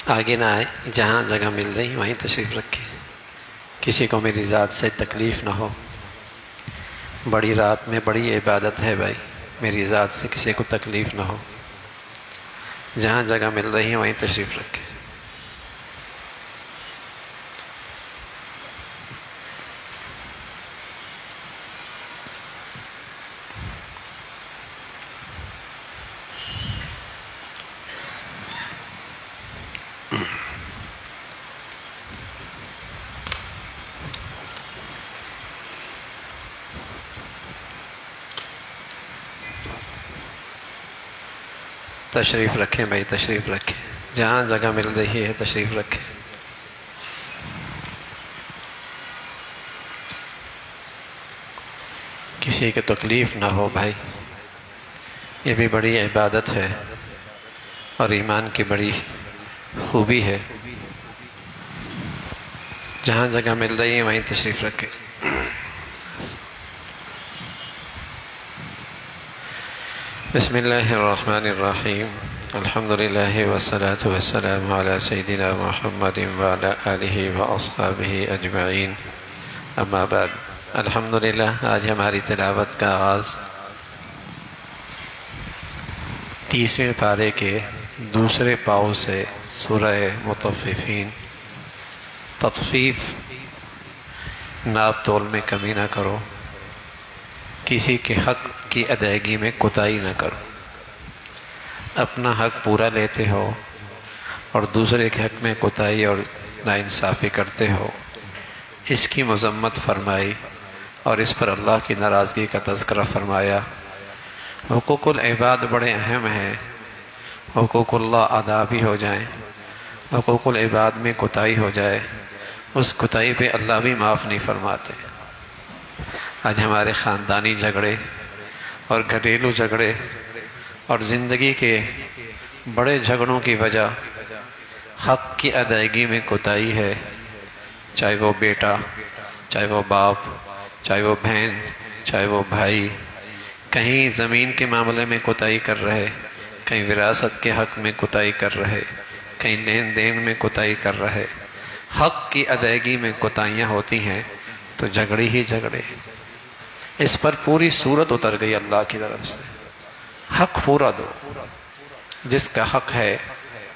آگے نہ آئے، جہاں جگہ مل رہی وہیں تشریف رکھے، کسی کو میری ذات سے تکلیف نہ ہو۔ بڑی رات میں بڑی عبادت ہے بھائی، میری ذات سے کسی کو تکلیف نہ ہو، جہاں جگہ مل رہی ہے وہیں تشریف رکھے۔ تشریف رکھیں بھائی، تشریف رکھیں، جہاں جگہ مل رہی ہے تشریف رکھیں۔ کسی کو تکلیف نہ ہو بھائی، یہ بھی بڑی عبادت ہے اور ایمان کی بڑی خوبی ہے۔ جہاں جگہ مل رہی ہے وہیں تشریف رکھیں۔ بسم اللہ الرحمن الرحیم، الحمدللہ والصلاة والسلام علی سیدنا محمد وعلی آلہ واصحابہ اجمعین، اما بعد۔ الحمدللہ آج ہماری تلاوت کا آغاز 30ویں پارے کے دوسرے پاؤں سے سورہ مطففین۔ تطفیف، ناپ تول میں کمی نہ کرو، کسی کے حق کی ادائیگی میں کوتاہی نہ کرو۔ اپنا حق پورا لیتے ہو اور دوسرے کے حق میں کوتاہی اور ناانصافی کرتے ہو، اس کی مذمت فرمائی اور اس پر اللہ کی ناراضگی کا تذکرہ فرمایا۔ حقوق العباد بڑے اہم ہیں، حقوق اللہ ادا بھی ہو جائیں، حقوق العباد میں کوتاہی ہو جائے، اس کوتاہی پہ اللہ بھی معاف نہیں فرماتے۔ آج ہمارے خاندانی جھگڑے اور گھریلو جھگڑے اور زندگی کے بڑے جھگڑوں کی وجہ حق کی ادائیگی میں کوتاہی ہے، چاہے وہ بیٹا، چاہے وہ باپ، چاہے وہ بہن، چاہے وہ بھائی۔ کہیں زمین کے معاملے میں کوتاہی کر رہے، کہیں وراثت کے حق میں کوتاہی کر رہے، کہیں لین دین میں کوتاہی کر رہے۔ حق کی ادائیگی میں کوتاہیاں ہوتی ہیں تو جھگڑے ہی جھگڑے۔ اس پر پوری سورت اتر گئی اللہ کی طرف سے، حق پورا دو، جس کا حق ہے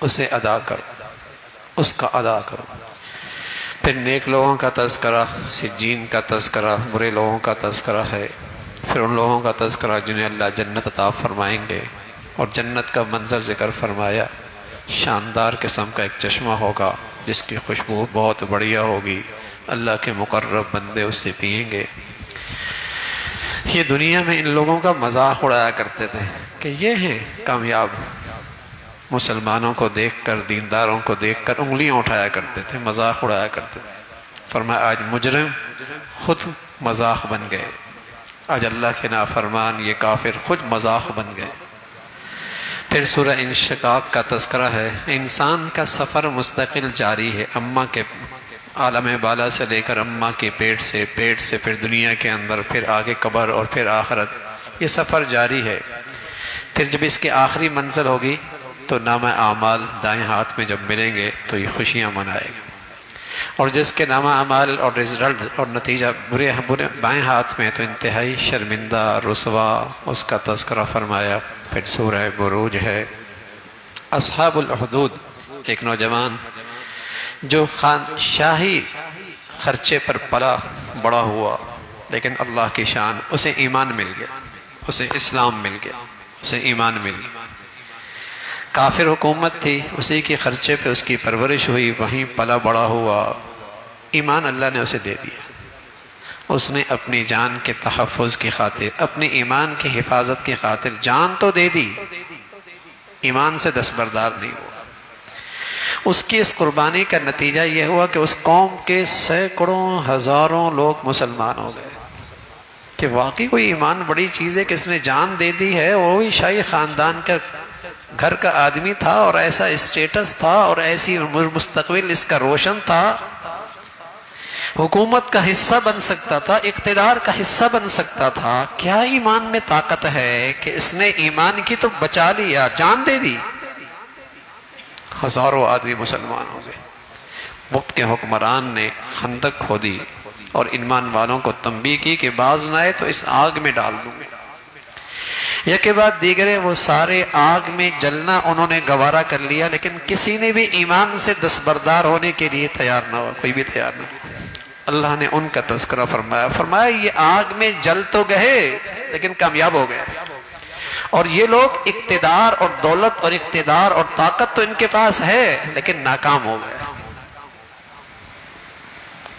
اسے ادا کرو، اس کا ادا کرو۔ پھر نیک لوگوں کا تذکرہ، سجین کا تذکرہ، برے لوگوں کا تذکرہ ہے، پھر ان لوگوں کا تذکرہ جنہیں اللہ جنت عطا فرمائیں گے، اور جنت کا منظر ذکر فرمایا۔ شاندار قسم کا ایک چشمہ ہوگا جس کی خوشبو بہت بڑھیا ہوگی، اللہ کے مقرب بندے اس سے پئیں گے۔ یہ دنیا میں ان لوگوں کا مذاق اڑایا کرتے تھے کہ یہ ہیں کامیاب، مسلمانوں کو دیکھ کر، دینداروں کو دیکھ کر انگلیاں اٹھایا کرتے تھے، مذاق اڑایا کرتے تھے۔ فرمایا آج مجرم خود مذاق بن گئے، آج اللہ کے نافرمان یہ کافر خود مذاق بن گئے۔ پھر سورہ انشقاق کا تذکرہ ہے۔ انسان کا سفر مستقل جاری ہے، اماں کے عالم بالا سے لے کر اماں کے پیٹ سے پھر دنیا کے اندر، پھر آگے قبر اور پھر آخرت، یہ سفر جاری ہے۔ پھر جب اس کی آخری منزل ہوگی تو نامہ اعمال دائیں ہاتھ میں جب ملیں گے تو یہ خوشیاں منائے گا، اور جس کے نامہ اعمال اور رزلٹ اور نتیجہ برے بائیں ہاتھ میں تو انتہائی شرمندہ رسوا، اس کا تذکرہ فرمایا۔ پھر سورہ بروج ہے۔ اصحاب الاخدود، ایک نوجوان جو شاہی خرچے پر پلا بڑا ہوا، لیکن اللہ کی شان، اسے ایمان مل گیا، اسے اسلام مل گیا، اسے ایمان مل گیا۔ کافر حکومت تھی، اسی کے خرچے پہ اس کی پرورش ہوئی، وہیں پلا بڑا ہوا، ایمان اللہ نے اسے دے دیا۔ اس نے اپنی جان کے تحفظ کی خاطر، اپنی ایمان کی حفاظت کی خاطر جان تو دے دی، ایمان سے دستبردار نہیں ہوا۔ اس کی اس قربانی کا نتیجہ یہ ہوا کہ اس قوم کے سینکڑوں ہزاروں لوگ مسلمان ہو گئے، کہ واقعی کوئی ایمان بڑی چیز ہے کہ اس نے جان دے دی ہے، وہی شاہی خاندان کا گھر کا آدمی تھا اور ایسا اسٹیٹس تھا اور ایسی مستقبل اس کا روشن تھا، حکومت کا حصہ بن سکتا تھا، اقتدار کا حصہ بن سکتا تھا۔ کیا ایمان میں طاقت ہے کہ اس نے ایمان کی تو بچا لیا، جان دے دی۔ ہزاروں آدمی مسلمان ہو گئے۔ وقت کے حکمران نے خندق کھودی اور ایمان والوں کو تنبیہ کی کہ باز نہ آئے تو اس آگ میں ڈال دوں گے۔ یک کے بعد دیگرے وہ سارے آگ میں جلنا انہوں نے گوارا کر لیا، لیکن کسی نے بھی ایمان سے دستبردار ہونے کے لیے تیار نہ ہوا، کوئی بھی تیار نہ ہوا۔ اللہ نے ان کا تذکرہ فرمایا یہ آگ میں جل تو گئے لیکن کامیاب ہو گئے، اور یہ لوگ اقتدار اور دولت اور اقتدار اور طاقت تو ان کے پاس ہے لیکن ناکام ہو گئے۔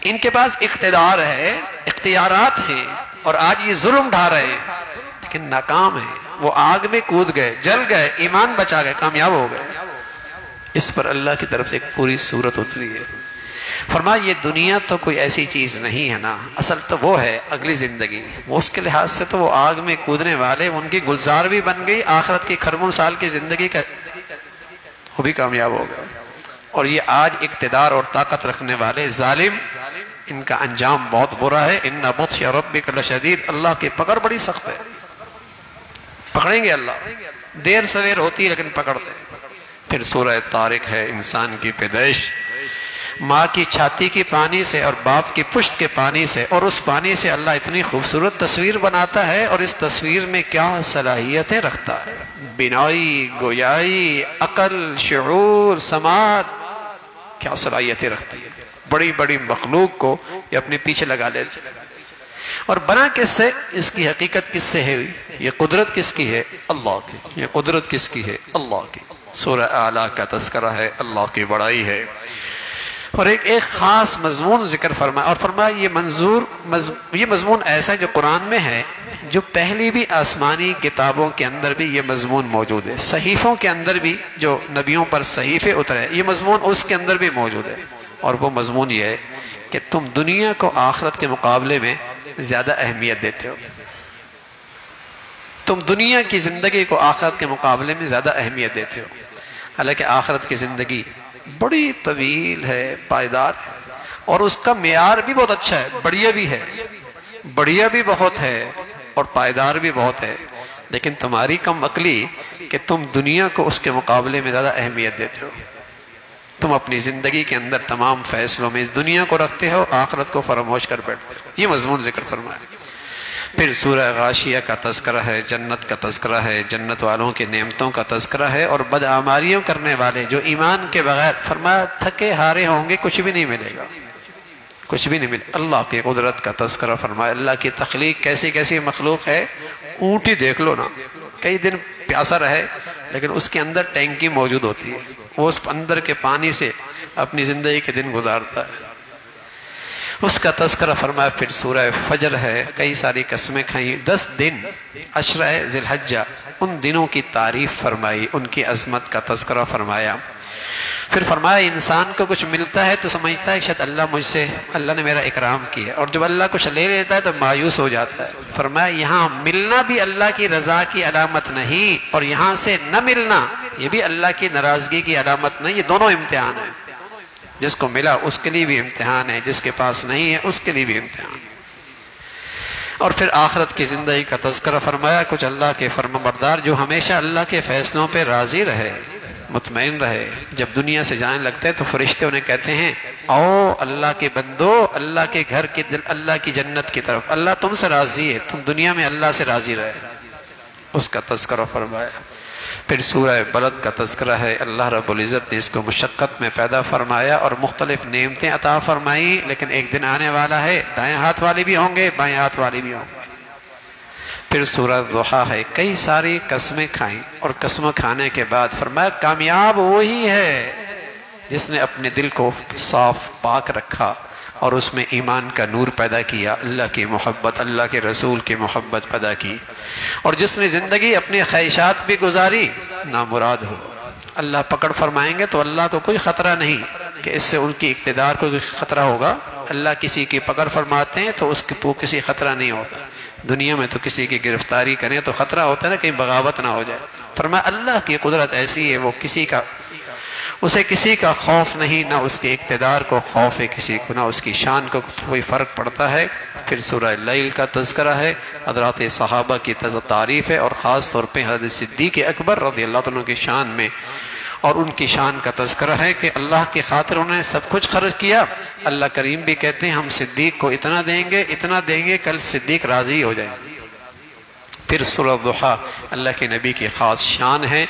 ان کے پاس اقتدار ہے، اختیارات ہیں، اور آج یہ ظلم ڈھا رہے ہیں لیکن ناکام ہیں۔ وہ آگ میں کود گئے، جل گئے، ایمان بچا گئے، کامیاب ہو گئے۔ اس پر اللہ کی طرف سے ایک پوری سورت اتری ہے۔ فرمایا یہ دنیا تو کوئی ایسی چیز نہیں ہے نا، اصل تو وہ ہے اگلی زندگی۔ وہ اس کے لحاظ سے تو وہ آگ میں کودنے والے ان کی گلزار بھی بن گئی، آخرت کی خربوں سال کی زندگی کا وہ بھی کامیاب ہو گیا۔ اور یہ آج اقتدار اور طاقت رکھنے والے ظالم، ان کا انجام بہت برا ہے۔ ان بطش ربک لشدید، اللہ کی پکڑ بڑی سخت ہے، پکڑیں گے اللہ، دیر سویر ہوتی ہے لیکن پکڑتے ہیں۔ پھر سورہ طارق ہے، انسان کی پیدائش ماں کی چھاتی کی پانی سے اور باپ کی پشت کے پانی سے، اور اس پانی سے اللہ اتنی خوبصورت تصویر بناتا ہے، اور اس تصویر میں کیا صلاحیتیں رکھتا ہے، بینائی، گویائی، عقل، شعور، سماعت، کیا صلاحیتیں رکھتی ہے۔ بڑی بڑی مخلوق کو یہ اپنے پیچھے لگا لیتے ہیں۔ اور بنا کس سے؟ اس کی حقیقت کس سے ہے؟ یہ قدرت کس کی ہے؟ اللہ کی۔ یہ قدرت کس کی ہے؟ اللہ کی۔ سورہ اعلیٰ کا تذکرہ ہے، اللہ کی بڑائی ہے، اور ایک خاص مضمون ذکر فرمایا، اور فرمایا یہ مضمون ایسا ہے جو قرآن میں ہے، جو پہلی بھی آسمانی کتابوں کے اندر بھی یہ مضمون موجود ہے، صحیفوں کے اندر بھی جو نبیوں پر صحیفے اترے یہ مضمون اس کے اندر بھی موجود ہے۔ اور وہ مضمون یہ ہے کہ تم دنیا کو آخرت کے مقابلے میں زیادہ اہمیت دیتے ہو، تم دنیا کی زندگی کو آخرت کے مقابلے میں زیادہ اہمیت دیتے ہو، حالانکہ آخرت کی زندگی بڑی طویل ہے، پائیدار ہے، اور اس کا معیار بھی بہت اچھا ہے، بڑھیا بھی ہے، بڑھیا بھی بہت ہے اور پائیدار بھی بہت ہے، لیکن تمہاری کم عقلی کہ تم دنیا کو اس کے مقابلے میں زیادہ اہمیت دیتے ہو۔ تم اپنی زندگی کے اندر تمام فیصلوں میں اس دنیا کو رکھتے ہو، آخرت کو فراموش کر بیٹھتے ہو۔ یہ مضمون ذکر فرمایا۔ پھر سورہ غاشیہ کا تذکرہ ہے، جنت کا تذکرہ ہے، جنت والوں کی نعمتوں کا تذکرہ ہے، اور بدعمالیوں کرنے والے جو ایمان کے بغیر، فرمایا تھکے ہارے ہوں گے، کچھ بھی نہیں ملے گا، کچھ بھی نہیں ملے۔ اللہ کی قدرت کا تذکرہ فرمایا، اللہ کی تخلیق کیسی کیسی مخلوق ہے۔ اونٹ ہی دیکھ لو نا، کئی دن پیاسا رہے لیکن اس کے اندر ٹینکی موجود ہوتی ہے، وہ اس اندر کے پانی سے اپنی زندگی کے دن گزارتا ہے، اس کا تذکرہ فرمایا۔ پھر سورہ فجر ہے، کئی ساری قسمیں کھائیں، 10 دن عشرہ ذی الحجہ، ان دنوں کی تعریف فرمائی، ان کی عظمت کا تذکرہ فرمایا۔ پھر فرمایا انسان کو کچھ ملتا ہے تو سمجھتا ہے شاید اللہ نے میرا اکرام کیا، اور جب اللہ کچھ لے لیتا ہے تو مایوس ہو جاتا ہے۔ فرمایا یہاں ملنا بھی اللہ کی رضا کی علامت نہیں، اور یہاں سے نہ ملنا یہ بھی اللہ کی ناراضگی کی علامت نہیں، یہ دونوں امتحان ہیں۔ جس کو ملا اس کے لیے بھی امتحان ہے، جس کے پاس نہیں ہے اس کے لیے بھی امتحان ہے۔ اور پھر آخرت کی زندگی کا تذکرہ فرمایا، کچھ اللہ کے فرمانبردار جو ہمیشہ اللہ کے فیصلوں پہ راضی رہے، مطمئن رہے، جب دنیا سے جانے لگتے ہیں تو فرشتے انہیں کہتے ہیں آؤ اللہ کے بندو، اللہ کے گھر کی اللہ کی جنت کی طرف، اللہ تم سے راضی ہے، تم دنیا میں اللہ سے راضی رہے، اس کا تذکرہ فرمایا۔ پھر سورہ بلد کا تذکرہ ہے، اللہ رب العزت نے اس کو مشقت میں پیدا فرمایا اور مختلف نعمتیں عطا فرمائی، لیکن ایک دن آنے والا ہے دائیں ہاتھ والے بھی ہوں گے، بائیں ہاتھ والے بھی ہوں گے۔ پھر سورہ ضحیٰ ہے، کئی ساری قسمیں کھائیں، اور قسم کھانے کے بعد فرمایا کامیاب وہی ہے جس نے اپنے دل کو صاف پاک رکھا اور اس میں ایمان کا نور پیدا کیا، اللہ کی محبت، اللہ کے رسول کی محبت پیدا کی، اور جس نے زندگی اپنی خواہشات بھی گزاری نامراد ہو۔ اللہ پکڑ فرمائیں گے تو اللہ کو کوئی خطرہ نہیں کہ اس سے ان کی اقتدار کو خطرہ ہوگا، اللہ کسی کی پکڑ فرماتے ہیں تو اس کو کسی خطرہ نہیں ہوتا۔ دنیا میں تو کسی کی گرفتاری کریں تو خطرہ ہوتا ہے نا، کہیں بغاوت نہ ہو جائے۔ فرمایا اللہ کی قدرت ایسی ہے، وہ اسے کسی کا خوف نہیں، نہ اس کے اقتدار کو خوف ہے کسی کو، نہ اس کی شان کو کوئی فرق پڑتا ہے۔ پھر سورہ لیل کا تذکرہ ہے، حضرات صحابہ کی تعریف ہے، اور خاص طور پہ حضرت صدیق اکبر رضی اللہ عنہ کی شان میں اور ان کی شان کا تذکرہ ہے کہ اللہ کی خاطر انہوں نے سب کچھ خرچ کیا۔ اللہ کریم بھی کہتے ہیں ہم صدیق کو اتنا دیں گے کل صدیق راضی ہو جائیں گے۔ پھر سورہ ضحیٰ اللہ کے نبی کی خاص شان ہے۔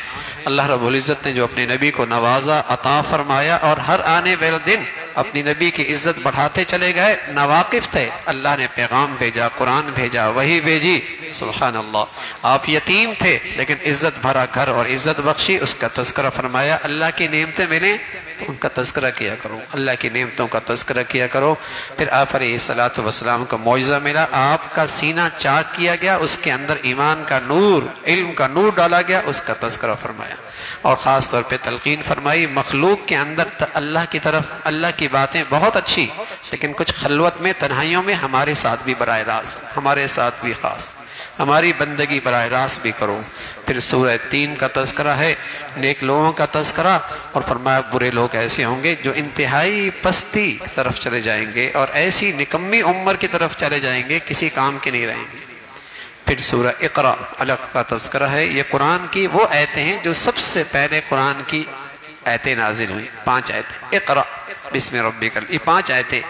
اللہ رب العزت نے جو اپنے نبی کو نوازا، عطا فرمایا، اور ہر آنے والے دن اپنی نبی کی عزت بڑھاتے چلے گئے۔ ناواقف تھے، اللہ نے پیغام بھیجا، قرآن بھیجا، وحی بھیجی۔ سبحان اللہ، آپ یتیم تھے لیکن عزت بھرا گھر اور عزت بخشی، اس کا تذکرہ فرمایا۔ اللہ کی نعمتیں ملیں تو ان کا تذکرہ کیا کرو، اللہ کی نعمتوں کا تذکرہ کیا کرو۔ پھر آپ علیہ السلام کا معجزہ ملا، آپ کا سینہ چاک کیا گیا، اس کے اندر ایمان کا نور، علم کا نور ڈالا گیا، اس کا تذکرہ فرمایا۔ اور خاص طور پہ تلقین فرمائی مخلوق کے اندر اللہ کی طرف، اللہ کی باتیں بہت اچھی، لیکن کچھ خلوت میں، تنہائیوں میں ہمارے ساتھ بھی براہ راست، ہمارے ساتھ بھی خاص، ہماری بندگی براہ راست بھی کرو۔ پھر سورہ تین کا تذکرہ ہے، نیک لوگوں کا تذکرہ، اور فرمایا برے لوگ ایسے ہوں گے جو انتہائی پستی کی طرف چلے جائیں گے اور ایسی نکمی عمر کی طرف چلے جائیں گے کسی کام کے نہیں رہیں گے۔ پھر سورہ اقرا الگ کا تذکرہ ہے، یہ قرآن کی وہ آیتیں ہیں جو سب سے پہلے قرآن کی آیتیں نازل ہوئی، 5 آیتیں۔ اقرا بسم ربک، یہ 5 آیتیں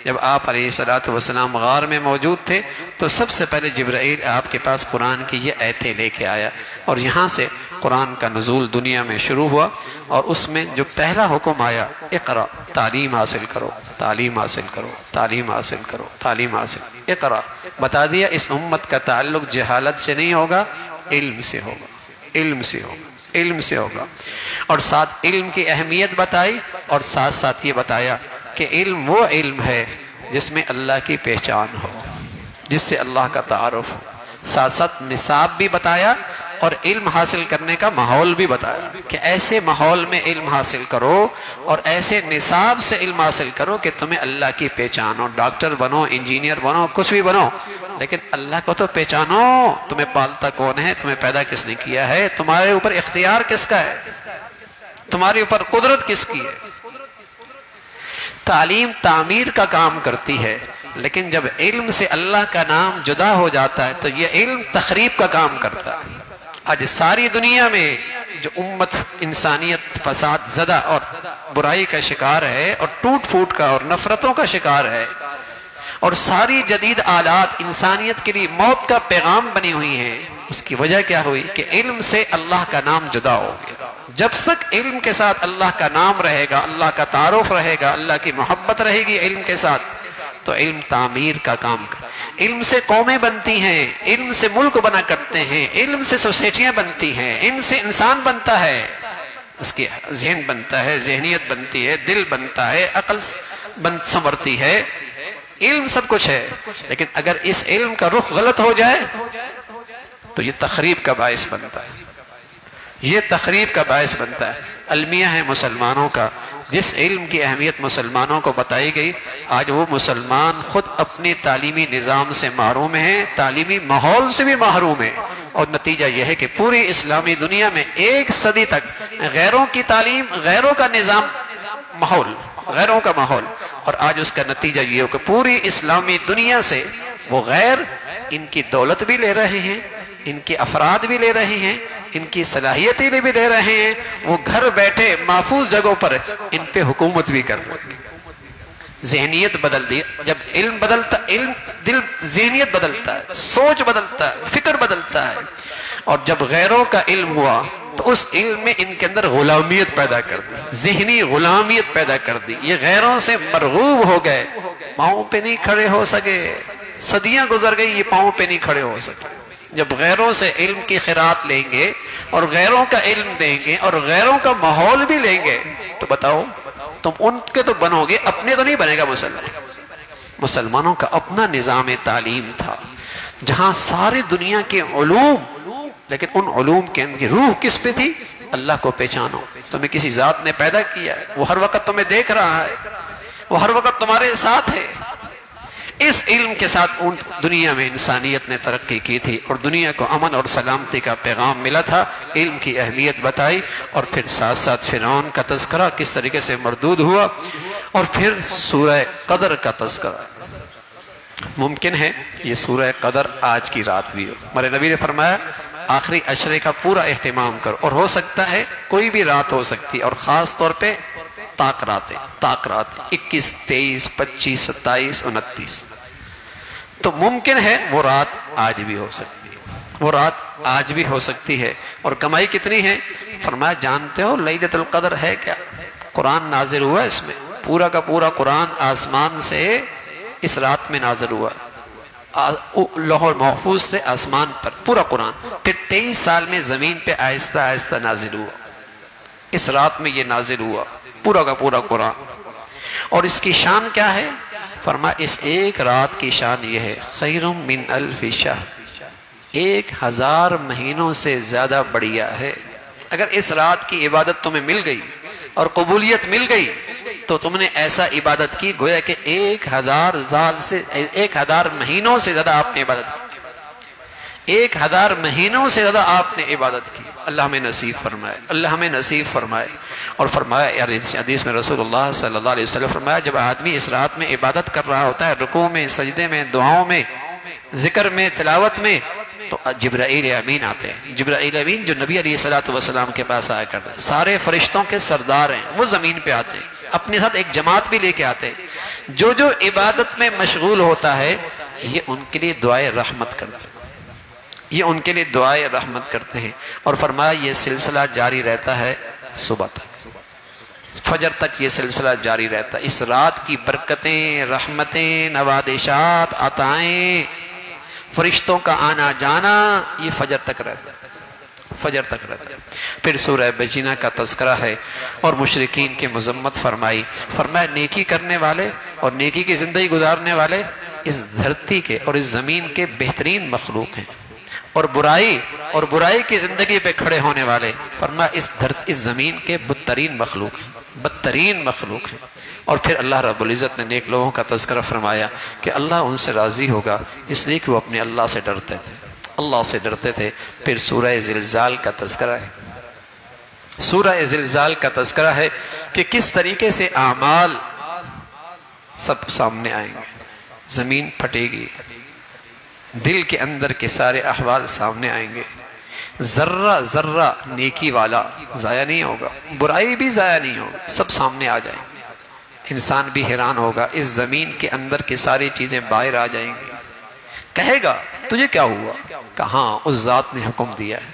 جب آپ علیہ السلام غار میں موجود تھے تو سب سے پہلے جبرائیل آپ کے پاس قرآن کی یہ آیتیں لے کے آیا، اور یہاں سے قرآن کا نزول دنیا میں شروع ہوا، اور اس میں جو پہلا حکم آیا اقرا، تعلیم حاصل کرو، تعلیم حاصل کرو، تعلیم حاصل کرو، تعلیم حاصل۔ اقرا بتا دیا اس امت کا تعلق جہالت سے نہیں ہوگا، علم سے ہوگا، علم سے ہوگا، علم سے ہوگا۔ اور ساتھ علم کی اہمیت بتائی، اور ساتھ ساتھ یہ بتایا کہ علم وہ علم ہے جس میں اللہ کی پہچان ہو، جس سے اللہ کا تعارف ہو۔ ساتھ ساتھ نصاب بھی بتایا اور علم حاصل کرنے کا ماحول بھی بتایا کہ ایسے ماحول میں علم حاصل کرو اور ایسے نصاب سے علم حاصل کرو کہ تمہیں اللہ کی پہچان ہو۔ ڈاکٹر بنو، انجینئر بنو، کچھ بھی بنو، لیکن اللہ کو تو پہچانو، تمہیں پالتا کون ہے، تمہیں پیدا کس نے کیا ہے، تمہارے اوپر اختیار کس کا ہے، تمہارے اوپر قدرت کس کی ہے۔ تعلیم تعمیر کا کام کرتی ہے، لیکن جب علم سے اللہ کا نام جدا ہو جاتا ہے تو یہ علم تخریب کا کام کرتا ہے۔ آج ساری دنیا میں جو امت انسانیت فساد زدہ اور برائی کا شکار ہے اور ٹوٹ پھوٹ کا اور نفرتوں کا شکار ہے، اور ساری جدید آلات انسانیت کے لیے موت کا پیغام بنی ہوئی ہیں، اس کی وجہ کیا ہوئی کہ علم سے اللہ کا نام جدا ہو گیا۔ جب تک علم کے ساتھ اللہ کا نام رہے گا، اللہ کا تعارف رہے گا، اللہ کی محبت رہے گی علم کے ساتھ، تو علم تعمیر کا کام کرتا ہے۔ علم سے قومیں بنتی ہیں، علم سے ملک بنا کرتے ہیں، علم سے سوسائٹیاں بنتی ہیں، علم سے انسان بنتا ہے، اس کی ذہن بنتا ہے، ذہنیت بنتی ہے، دل بنتا ہے، عقل سنورتی ہے۔ علم سب کچھ ہے، لیکن اگر اس علم کا رخ غلط ہو جائے تو یہ تخریب کا باعث بنتا ہے، یہ تخریب کا باعث بنتا ہے۔ المیہ ہے مسلمانوں کا، جس علم کی اہمیت مسلمانوں کو بتائی گئی، آج وہ مسلمان خود اپنے تعلیمی نظام سے محروم ہیں، تعلیمی ماحول سے بھی محروم ہیں، اور نتیجہ یہ ہے کہ پوری اسلامی دنیا میں 1 صدی تک غیروں کی تعلیم، غیروں کا نظام، ماحول، غیروں کا ماحول، اور آج اس کا نتیجہ یہ ہو کہ پوری اسلامی دنیا سے وہ غیر ان کی دولت بھی لے رہے ہیں، ان کے افراد بھی لے رہے ہیں، ان کی صلاحیتیں بھی دے رہے ہیں، وہ گھر بیٹھے محفوظ جگہوں پر ان پہ حکومت بھی کر رہے ہیں۔ ذہنیت بدل دی، جب علم بدلتا، علم دل ذہنیت بدلتا ہے، سوچ بدلتا ہے، فکر بدلتا ہے، اور جب غیروں کا علم ہوا تو اس علم میں ان کے اندر غلامیت پیدا کر دی، ذہنی غلامیت پیدا کر دی، یہ غیروں سے مرغوب ہو گئے، پاؤں پہ نہیں کھڑے ہو سکے، صدیاں گزر گئی یہ پاؤں پہ نہیں کھڑے ہو سکے۔ جب غیروں سے علم کی خیرات لیں گے اور غیروں کا علم دیں گے اور غیروں کا ماحول بھی لیں گے تو بتاؤ تم ان کے تو بنو گے، اپنے تو نہیں بنے گا مسلمان۔ مسلمانوں کا اپنا نظام تعلیم تھا جہاں ساری دنیا کے علوم، لیکن ان علوم کے اندر روح کس پہ تھی؟ اللہ کو پہچانو، تمہیں کسی ذات نے پیدا کیا ہے، وہ ہر وقت تمہیں دیکھ رہا ہے، وہ ہر وقت تمہارے ساتھ ہے۔ اس علم کے ساتھ دنیا میں انسانیت نے ترقی کی تھی اور دنیا کو امن اور سلامتی کا پیغام ملا تھا، علم کی اہمیت بتائی، اور پھر ساتھ ساتھ فرعون کا تذکرہ کس طریقے سے مردود ہوا، اور پھر سورہ قدر کا تذکرہ۔ ممکن ہے یہ سورہ قدر آج کی رات بھی ہو۔ ہمارے نبی نے فرمایا آخری عشرے کا پورا اہتمام کرو، اور ہو سکتا ہے کوئی بھی رات ہو سکتی ہے، اور خاص طور پہ طاق راتیں 21 23 25 27 29، تو ممکن ہے وہ رات آج بھی ہو سکتی ہے، وہ رات آج بھی ہو سکتی ہے۔ اور کمائی کتنی ہے؟ فرمایا جانتے ہو لیلۃ القدر ہے کیا؟ قرآن نازل ہوا اس میں، پورا کا پورا قرآن آسمان سے اس رات میں نازل ہوا، لوح محفوظ سے آسمان پر پورا قرآن، پھر 23 سال میں زمین پہ آہستہ آہستہ نازل ہوا، اس رات میں یہ نازل ہوا پورا کا پورا قرآن۔ اور اس کی شان کیا ہے؟ فرمایا اس ایک رات کی شان یہ ہے، خیر من الف شہر، 1000 مہینوں سے زیادہ بڑھیا ہے۔ اگر اس رات کی عبادت تمہیں مل گئی اور قبولیت مل گئی تو تم نے ایسا عبادت کی گویا کہ 1000 مہینوں سے زیادہ آپ نے عبادت کی، 1000 مہینوں سے زیادہ آپ نے عبادت کی۔ اللہ ہمیں نصیب فرمائے، اللہ ہمیں نصیب فرمائے۔ اور فرمایا حدیث میں رسول اللہ صلی اللہ علیہ وسلم فرمایا جب آدمی اس رات میں عبادت کر رہا ہوتا ہے، رکوع میں، سجدے میں، دعاؤں میں، ذکر میں، تلاوت میں، تو جبرائیل امین آتے ہیں۔ جبرائیل امین جو نبی علیہ السلام کے پاس آیا کرتے ہیں، سارے فرشتوں کے سردار ہیں، وہ زمین پہ آتے ہیں، اپنے ساتھ ایک جماعت بھی لے کے آتے ہیں۔ جو عبادت میں مشغول ہوتا ہے یہ ان کے لیے دعائے رحمت کرتے ہیں، یہ ان کے لیے دعائے رحمت کرتے ہیں۔ اور فرمایا یہ سلسلہ جاری رہتا ہے صبح تک، فجر تک یہ سلسلہ جاری رہتا ہے۔ اس رات کی برکتیں، رحمتیں، نوادشات، عطائیں، فرشتوں کا آنا جانا یہ فجر تک رہتا ہے، فجر تک رہتا ہے۔ پھر سورہ بجینہ کا تذکرہ ہے اور مشرکین کی مذمت فرمائی۔ فرمایا نیکی کرنے والے اور نیکی کی زندگی گزارنے والے اس دھرتی کے اور اس زمین کے بہترین مخلوق ہیں، اور برائی کی زندگی پہ کھڑے ہونے والے فرمایا اس زمین کے بدترین مخلوق ہیں، بدترین مخلوق ہیں۔ اور پھر اللہ رب العزت نے نیک لوگوں کا تذکرہ فرمایا کہ اللہ ان سے راضی ہوگا اس لیے کہ وہ اپنے اللہ سے ڈرتے تھے، اللہ سے ڈرتے تھے۔ پھر سورہ زلزال کا تذکرہ ہے، سورہ زلزال کا تذکرہ ہے کہ کس طریقے سے اعمال سب سامنے آئیں گے، زمین پھٹے گی، دل کے اندر کے سارے احوال سامنے آئیں گے، ذرہ ذرہ نیکی والا ضائع نہیں ہوگا، برائی بھی ضائع نہیں ہوگا، سب سامنے آ جائیں گے۔ انسان بھی حیران ہوگا، اس زمین کے اندر کی ساری چیزیں باہر آ جائیں گی، کہے گا تجھے کیا ہوا؟ کہاں اس ذات نے حکم دیا ہے۔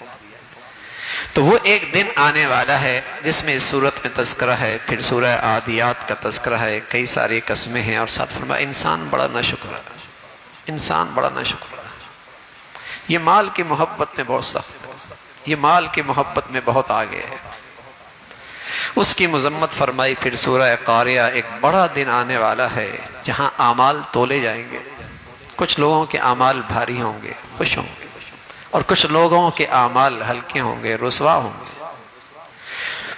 تو وہ ایک دن آنے والا ہے جس میں اس صورت میں تذکرہ ہے۔ پھر سورہ عادیات کا تذکرہ ہے، کئی ساری قسمیں ہیں، اور ساتھ فرمایا انسان بڑا ناشکر ہے، انسان بڑا ناشکر ہے، یہ مال کی محبت میں بہت سخت ہے، یہ مال کی محبت میں بہت آگے ہے، اس کی مذمت فرمائی۔ پھر سورہ قاریہ، ایک بڑا دن آنے والا ہے جہاں اعمال تولے جائیں گے، کچھ لوگوں کے اعمال بھاری ہوں گے، خوش ہوں گے، اور کچھ لوگوں کے اعمال ہلکے ہوں گے، رسوا ہوں گے۔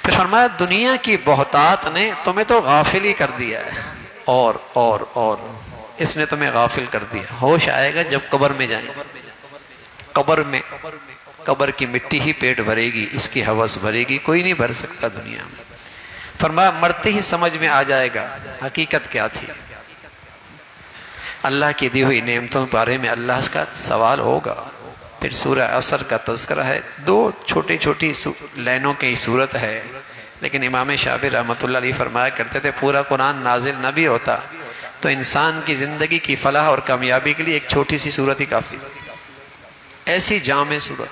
پھر فرمایا دنیا کی بہتات نے تمہیں تو غافل ہی کر دیا ہے، اور اس نے تمہیں غافل کر دیا۔ ہوش آئے گا جب قبر میں جائیں، قبر کی مٹی ہی پیٹ بھرے گی، اس کی ہوس بھرے گی، کوئی نہیں بھر سکتا دنیا میں۔ فرمایا مرتے ہی سمجھ میں آ جائے گا حقیقت کیا تھی، اللہ کی دی ہوئی نعمتوں کے بارے میں اللہ کا سوال ہوگا۔ پھر سورہ عصر کا تذکرہ ہے، 2 چھوٹی لائنوں کی صورت ہے، لیکن امام شافعی رحمۃ اللہ علیہ فرمایا کرتے تھے پورا قرآن نازل نہ بھی ہوتا تو انسان کی زندگی کی فلاح اور کامیابی کے لیے ایک چھوٹی سی صورت ہی کافی، ایسی جامع صورت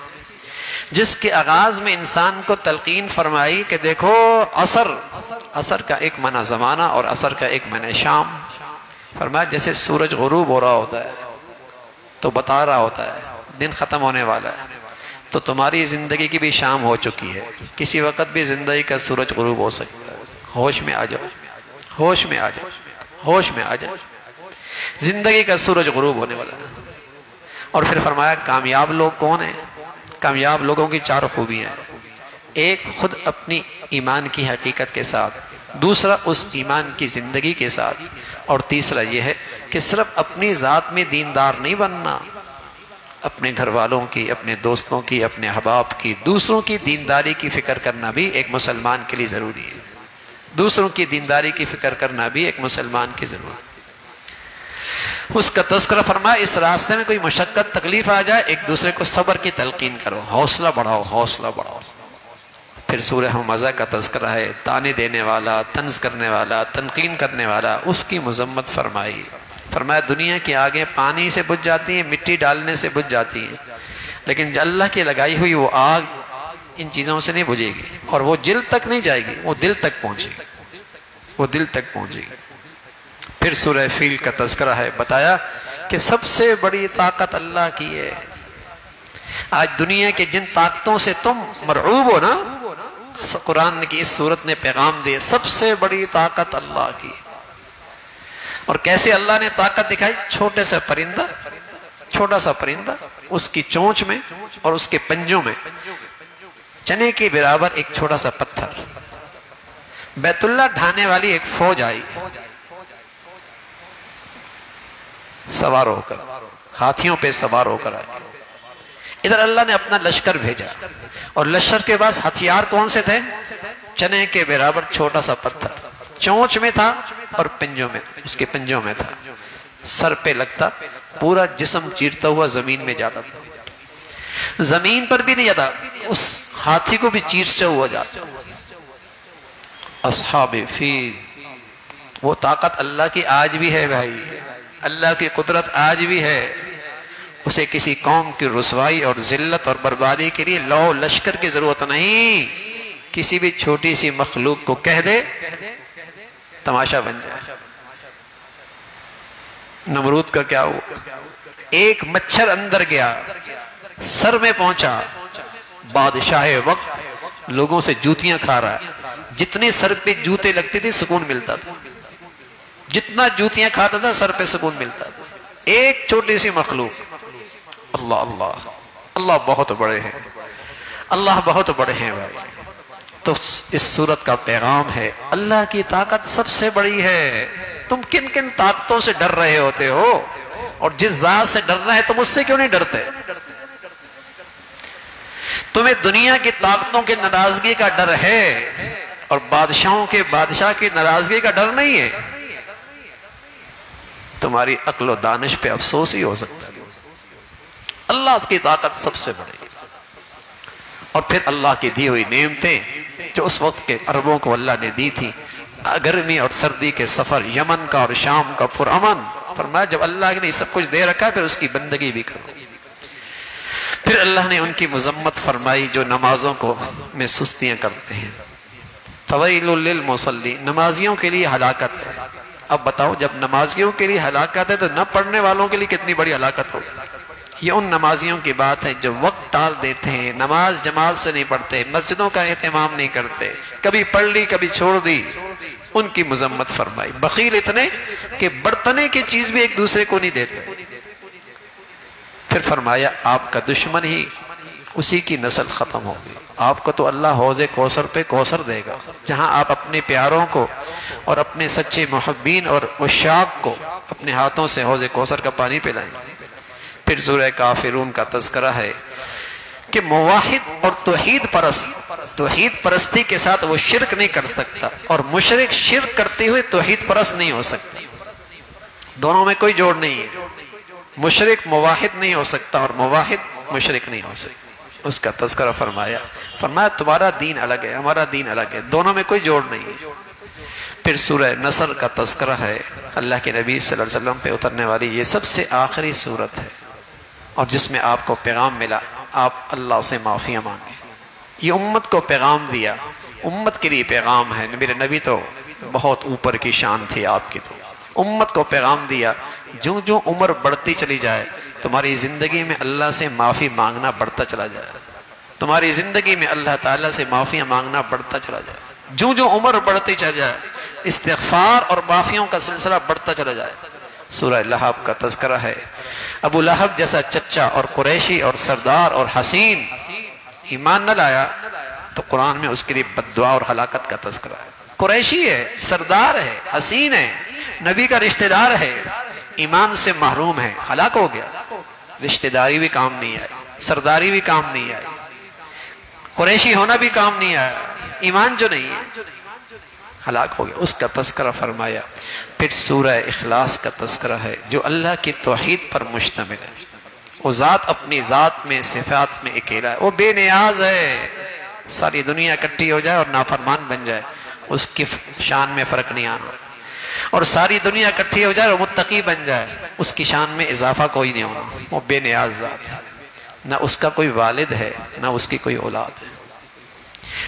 جس کے آغاز میں انسان کو تلقین فرمائی کہ دیکھو عصر کا ایک معنی زمانہ اور عصر کا ایک معنی شام۔ فرمایا جیسے سورج غروب ہو رہا ہوتا ہے تو بتا رہا ہوتا ہے دن ختم ہونے والا ہے، تو تمہاری زندگی کی بھی شام ہو چکی ہے، کسی وقت بھی زندگی کا سورج غروب ہو سکتا ہے، ہوش میں آ جاؤ، ہوش میں آ جاؤ، ہوش میں آ جاؤ، زندگی کا سورج غروب ہونے والا ہے۔ اور پھر فرمایا کامیاب لوگ کون ہیں؟ کامیاب لوگوں کی 4 خوبیاں ہیں، ایک خود اپنی ایمان کی حقیقت کے ساتھ، دوسرا اس ایمان کی زندگی کے ساتھ، اور تیسرا یہ ہے کہ صرف اپنی ذات میں دیندار نہیں بننا، اپنے گھر والوں کی، اپنے دوستوں کی، اپنے احباب کی، دوسروں کی دینداری کی فکر کرنا بھی ایک مسلمان کے لیے ضروری ہے، دوسروں کی دینداری کی فکر کرنا بھی ایک مسلمان کی ضرورت ہے۔ اس کا تذکرہ فرمایا اس راستے میں کوئی مشقت تکلیف آ جائے ایک دوسرے کو صبر کی تلقین کرو، حوصلہ بڑھاؤ، حوصلہ بڑھاؤ۔ پھر سورہ حمزہ کا تذکرہ ہے، تانے دینے والا، طنز کرنے والا، تنقین کرنے والا، اس کی مذمت فرمائی۔ فرمایا دنیا کی آگیں پانی سے بجھ جاتی ہیں، مٹی ڈالنے سے بجھ جاتی ہیں، لیکن اللہ کی لگائی ہوئی وہ آگ ان چیزوں سے نہیں بجھے گی، اور وہ جلد تک نہیں جائے گی، وہ دل تک پہنچے گی، وہ دل تک پہنچے گی۔ پھر سورہ فیل کا تذکرہ ہے، بتایا کہ سب سے بڑی طاقت اللہ کی ہے۔ آج دنیا کے جن طاقتوں سے تم مرعوب ہو نا، قرآن کی اس صورت نے پیغام دیا سب سے بڑی طاقت اللہ کی۔ اور کیسے اللہ نے طاقت دکھائی؟ چھوٹے سا پرندہ، چھوٹا سا پرندہ، اس کی چونچ میں اور اس کے پنجوں میں چنے کے برابر ایک چھوٹا سا پتھر، بیت اللہ ڈھانے والی ایک فوج آئی سوار ہو کر، ہاتھیوں پہ سوار ہو کر آئی۔ ادھر اللہ نے اپنا لشکر بھیجا، اور لشکر کے پاس ہتھیار کون سے تھے؟ چنے کے برابر چھوٹا سا پتھر، چونچ میں تھا اور پنجوں میں، اس کے پنجوں میں تھا، سر پہ لگتا، پورا جسم چیرتا ہوا زمین میں جاتا تھا، زمین پر بھی نہیں جاتا، اس ہاتھی کو بھی چیرتا ہوا جاتا۔ اصحاب فیل، وہ طاقت اللہ کی آج بھی ہے بھائی، اللہ کی قدرت آج بھی ہے۔ اسے کسی قوم کی رسوائی اور ذلت اور بربادی کے لیے لو لشکر کی ضرورت نہیں، کسی بھی چھوٹی سی مخلوق کو کہہ دے تماشا بن جائے۔ نمرود کا کیا ہوا؟ ایک مچھر اندر گیا، سر میں پہنچا، بادشاہ وقت لوگوں سے جوتیاں کھا رہا ہے، جتنے سر پہ جوتے لگتے تھے سکون ملتا تھا، جتنا جوتیاں کھاتا تھا سر پہ سکون ملتا تھا، ایک چھوٹی سی مخلوق۔ اللہ اللہ اللہ بہت بڑے ہیں، اللہ بہت بڑے ہیں بھائی۔ تو اس سورت کا پیغام ہے اللہ کی طاقت سب سے بڑی ہے۔ تم کن کن طاقتوں سے ڈر رہے ہوتے ہو، اور جس ذات سے ڈرنا ہے تم اس سے کیوں نہیں ڈرتے؟ تمہیں دنیا کی طاقتوں کی ناراضگی کا ڈر ہے، اور بادشاہوں کے بادشاہ کی ناراضگی کا ڈر نہیں ہے۔ تمہاری عقل و دانش پہ افسوس ہی ہو سکتا ہے۔ اللہ کی طاقت سب سے بڑی، اور پھر اللہ کی دی ہوئی نعمتیں جو اس وقت کے عربوں کو اللہ نے دی تھی، گرمی اور سردی کے سفر، یمن کا اور شام کا پرامن۔ فرمایا جب اللہ نے سب کچھ دے رکھا پھر اس کی بندگی بھی کرو۔ پھر اللہ نے ان کی مذمت فرمائی جو نمازوں کو میں سستیاں کرتے ہیں۔ فویل للمصلین، نمازیوں کے لیے ہلاکت ہے۔ اب بتاؤ جب نمازیوں کے لیے ہلاکت ہے تو نہ پڑھنے والوں کے لیے کتنی بڑی ہلاکت ہوگی۔ یہ ان نمازیوں کی بات ہے جو وقت ٹال دیتے ہیں، نماز جماعت سے نہیں پڑھتے، مسجدوں کا اہتمام نہیں کرتے، کبھی پڑھ لی کبھی چھوڑ دی، ان کی مذمت فرمائی۔ بخیل اتنے کہ برتنے کی چیز بھی ایک دوسرے کو نہیں دیتے۔ پھر فرمایا آپ کا دشمن ہی اسی کی نسل ختم ہوگی۔ آپ کو تو اللہ حوض کوثر پہ کوثر دے گا، جہاں آپ اپنے پیاروں کو اور اپنے سچے محبین اور عشاق کو اپنے ہاتھوں سے حوض کوثر کا پانی پلائیں۔ پھر سورہ کافرون کا تذکرہ ہے کہ موحد اور توحید پرستی کے ساتھ وہ شرک نہیں کر سکتا، اور مشرک شرک کرتے ہوئے توحید پرست نہیں ہو سکتا۔ دونوں میں کوئی جوڑ نہیں ہے، مشرک موحد نہیں ہو سکتا اور موحد مشرک نہیں ہو سکتا۔ اس کا تذکرہ فرمایا تمہارا دین الگ ہے، ہمارا دین الگ ہے، دونوں میں کوئی جوڑ نہیں ہے۔ پھر سورہ نصر کا تذکرہ ہے، اللہ کے نبی صلی اللہ علیہ وسلم پہ اترنے والی یہ سب سے آخری سورت ہے، اور جس میں آپ کو پیغام ملا آپ اللہ سے معافیاں مانگیں۔ یہ امت کو پیغام دیا، امت کے لیے پیغام ہے۔ میرے نبی تو بہت اوپر کی شان تھی، آپ کی تو امت کو پیغام دیا جو جو عمر بڑھتی چلی جائے تمہاری زندگی میں اللہ سے معافی مانگنا بڑھتا چلا جائے، تمہاری زندگی میں اللہ تعالیٰ سے معافیاں مانگنا بڑھتا چلا جائے، جو جو عمر بڑھتی چلا جائے استغفار اور معافیوں کا سلسلہ بڑھتا چلا جائے۔ سورہ لہب کا تذکرہ ہے، ابو لہب جیسا چچا اور قریشی اور سردار اور حسین ایمان نہ لایا تو قرآن میں اس کے لیے بد دعا اور ہلاکت کا تذکرہ ہے۔ قریشی ہے، سردار ہے، حسین ہے، نبی کا رشتہ دار ہے، ایمان سے محروم ہے، ہلاک ہو گیا۔ رشتہ داری بھی کام نہیں آئی، سرداری بھی کام نہیں آئی، قریشی ہونا بھی کام نہیں آیا، ایمان جو نہیں ہے ہلاک ہو گیا، اس کا تذکرہ فرمایا۔ پھر سورہ اخلاص کا تذکرہ ہے جو اللہ کی توحید پر مشتمل ہے۔ وہ ذات اپنی ذات میں صفات میں اکیلا ہے، وہ بے نیاز ہے، ساری دنیا اکٹھی ہو جائے اور نافرمان بن جائے اس کی شان میں فرق نہیں آنا، اور ساری دنیا اکٹھی ہو جائے اور متقی بن جائے اس کی شان میں اضافہ کوئی نہیں ہونا۔ وہ بے نیاز ذات ہے، نہ اس کا کوئی والد ہے نہ اس کی کوئی اولاد ہے،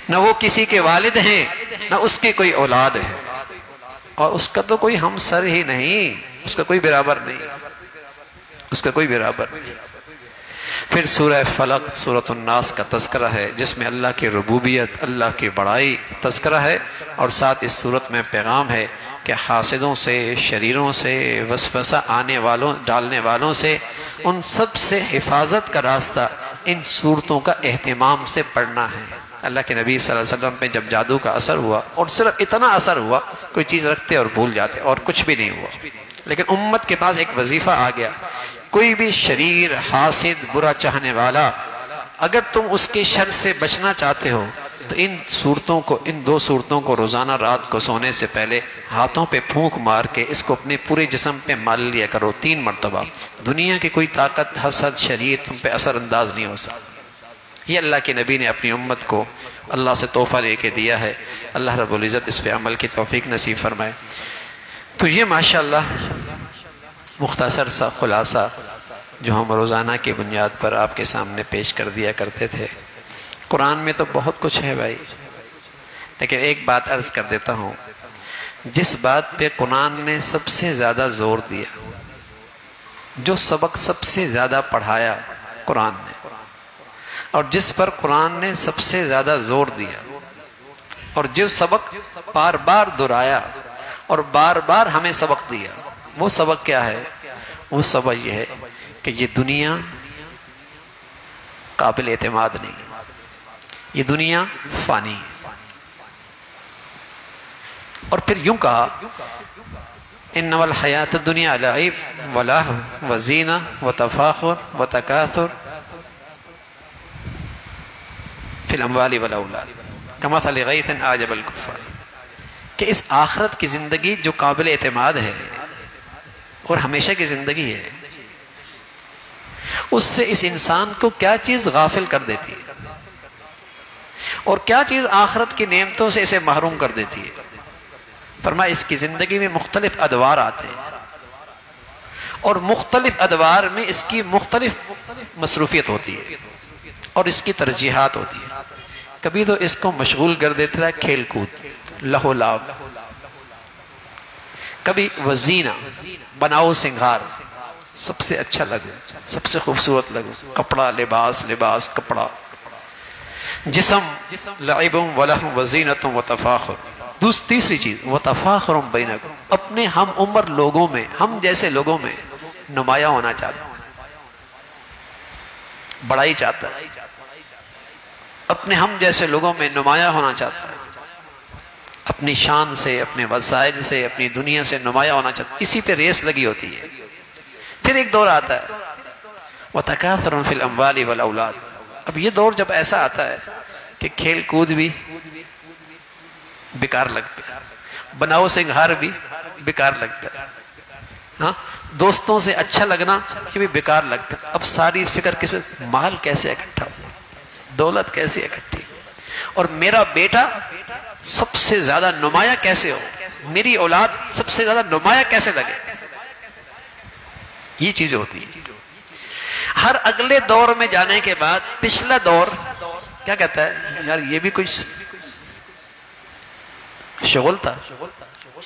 نہ وہ کسی کے والد ہیں نہ اس کی کوئی اولاد ہے، اور اس کا تو کوئی ہم سر ہی نہیں، اس کا کوئی برابر نہیں، اس کا کوئی برابر نہیں۔ پھر سورہ فلق، سورۃ الناس کا تذکرہ ہے جس میں اللہ کی ربوبیت، اللہ کی بڑائی تذکرہ ہے، اور ساتھ اس سورت میں پیغام ہے کہ حاسدوں سے، شریروں سے، وسوسہ آنے والوں، ڈالنے والوں سے، ان سب سے حفاظت کا راستہ ان سورتوں کا اہتمام سے پڑھنا ہے۔ اللہ کے نبی صلی اللہ علیہ وسلم پہ جب جادو کا اثر ہوا، اور صرف اتنا اثر ہوا، کوئی چیز رکھتے اور بھول جاتے اور کچھ بھی نہیں ہوا، لیکن امت کے پاس ایک وظیفہ آ گیا، کوئی بھی شریر، حاسد، برا چاہنے والا، اگر تم اس کے شر سے بچنا چاہتے ہو تو ان صورتوں کو، ان دو صورتوں کو روزانہ رات کو سونے سے پہلے ہاتھوں پہ پھونک مار کے اس کو اپنے پورے جسم پہ مال لیا کرو 3 مرتبہ۔ دنیا کی کوئی طاقت، حسد، شریر تم پہ اثر انداز نہیں ہو سکتی۔ یہ اللہ کے نبی نے اپنی امت کو اللہ سے تحفہ لے کے دیا ہے، اللہ رب العزت اس پہ عمل کی توفیق نصیب فرمائے۔ تو یہ ماشاءاللہ مختصر سا خلاصہ جو ہم روزانہ کی بنیاد پر آپ کے سامنے پیش کر دیا کرتے تھے۔ قرآن میں تو بہت کچھ ہے بھائی، لیکن ایک بات عرض کر دیتا ہوں، جس بات پہ قرآن نے سب سے زیادہ زور دیا، جو سبق سب سے زیادہ پڑھایا قرآن نے، اور جس پر قرآن نے سب سے زیادہ زور دیا، اور جو سبق بار بار دہرایا اور بار بار ہمیں سبق دیا، وہ سبق کیا ہے؟ وہ سبق یہ ہے کہ یہ دنیا قابل اعتماد نہیں، یہ دنیا فانی ہے۔ اور پھر یوں کہا، انما الحیات الدنیا لعب ولہو وزینہ وتفاخر وتکاثر فی الاموال والاولاد کمثل غیث اعجب الکفار، کہ اس آخرت کی زندگی جو قابل اعتماد ہے اور ہمیشہ کی زندگی ہے، اس سے اس انسان کو کیا چیز غافل کر دیتی ہے اور کیا چیز آخرت کی نعمتوں سے اسے محروم کر دیتی ہے۔ فرمایا اس کی زندگی میں مختلف ادوار آتے ہیں، اور مختلف ادوار میں اس کی مختلف مصروفیت ہوتی ہے اور اس کی ترجیحات ہوتی ہے۔ کبھی تو اس کو مشغول کر دیتا ہے کھیل کود، لہو لعب، کبھی وزینہ، بناؤ سنگھار، سب سے اچھا لگے، سب سے خوبصورت لگے، کپڑا، لباس، لباس کپڑا، جسم، لعب ولہو وزینۃ وتفاخر۔ تیسری چیز وتفاخر بینکم، اپنے ہم عمر لوگوں میں، ہم جیسے لوگوں میں نمایاں ہونا چاہتا ہے، بڑائی چاہتا ہے، اپنے ہم جیسے لوگوں میں نمایاں ہونا چاہتا ہے، اپنی شان سے، اپنے وسائل سے، اپنی دنیا سے نمایاں ہونا چاہتا ہے، اسی پہ ریس لگی ہوتی ہے۔ پھر ایک دور آتا ہے وَتَكَاثُرٌ فِي الْأَمْوَالِ وَالْأَوْلَادِ، اب یہ دور جب ایسا آتا ہے کہ کھیل کود بھی بیکار لگتا ہے، بناؤ سنگھار بھی بیکار لگتا ہے، ہاں دوستوں سے اچھا لگنا یہ بھی بیکار لگتا ہے۔ اب ساری فکر کس میں، مال کیسے اکٹھا ہو، دولت کیسے اکٹھی، اور میرا بیٹا سب سے زیادہ نمایاں کیسے ہو، میری اولاد سب سے زیادہ نمایاں کیسے لگے، یہ چیزیں ہوتی ہیں۔ ہر اگلے دور میں جانے کے بعد پچھلا دور کیا کہتا ہے، یار یہ بھی کوئی شغل تھا،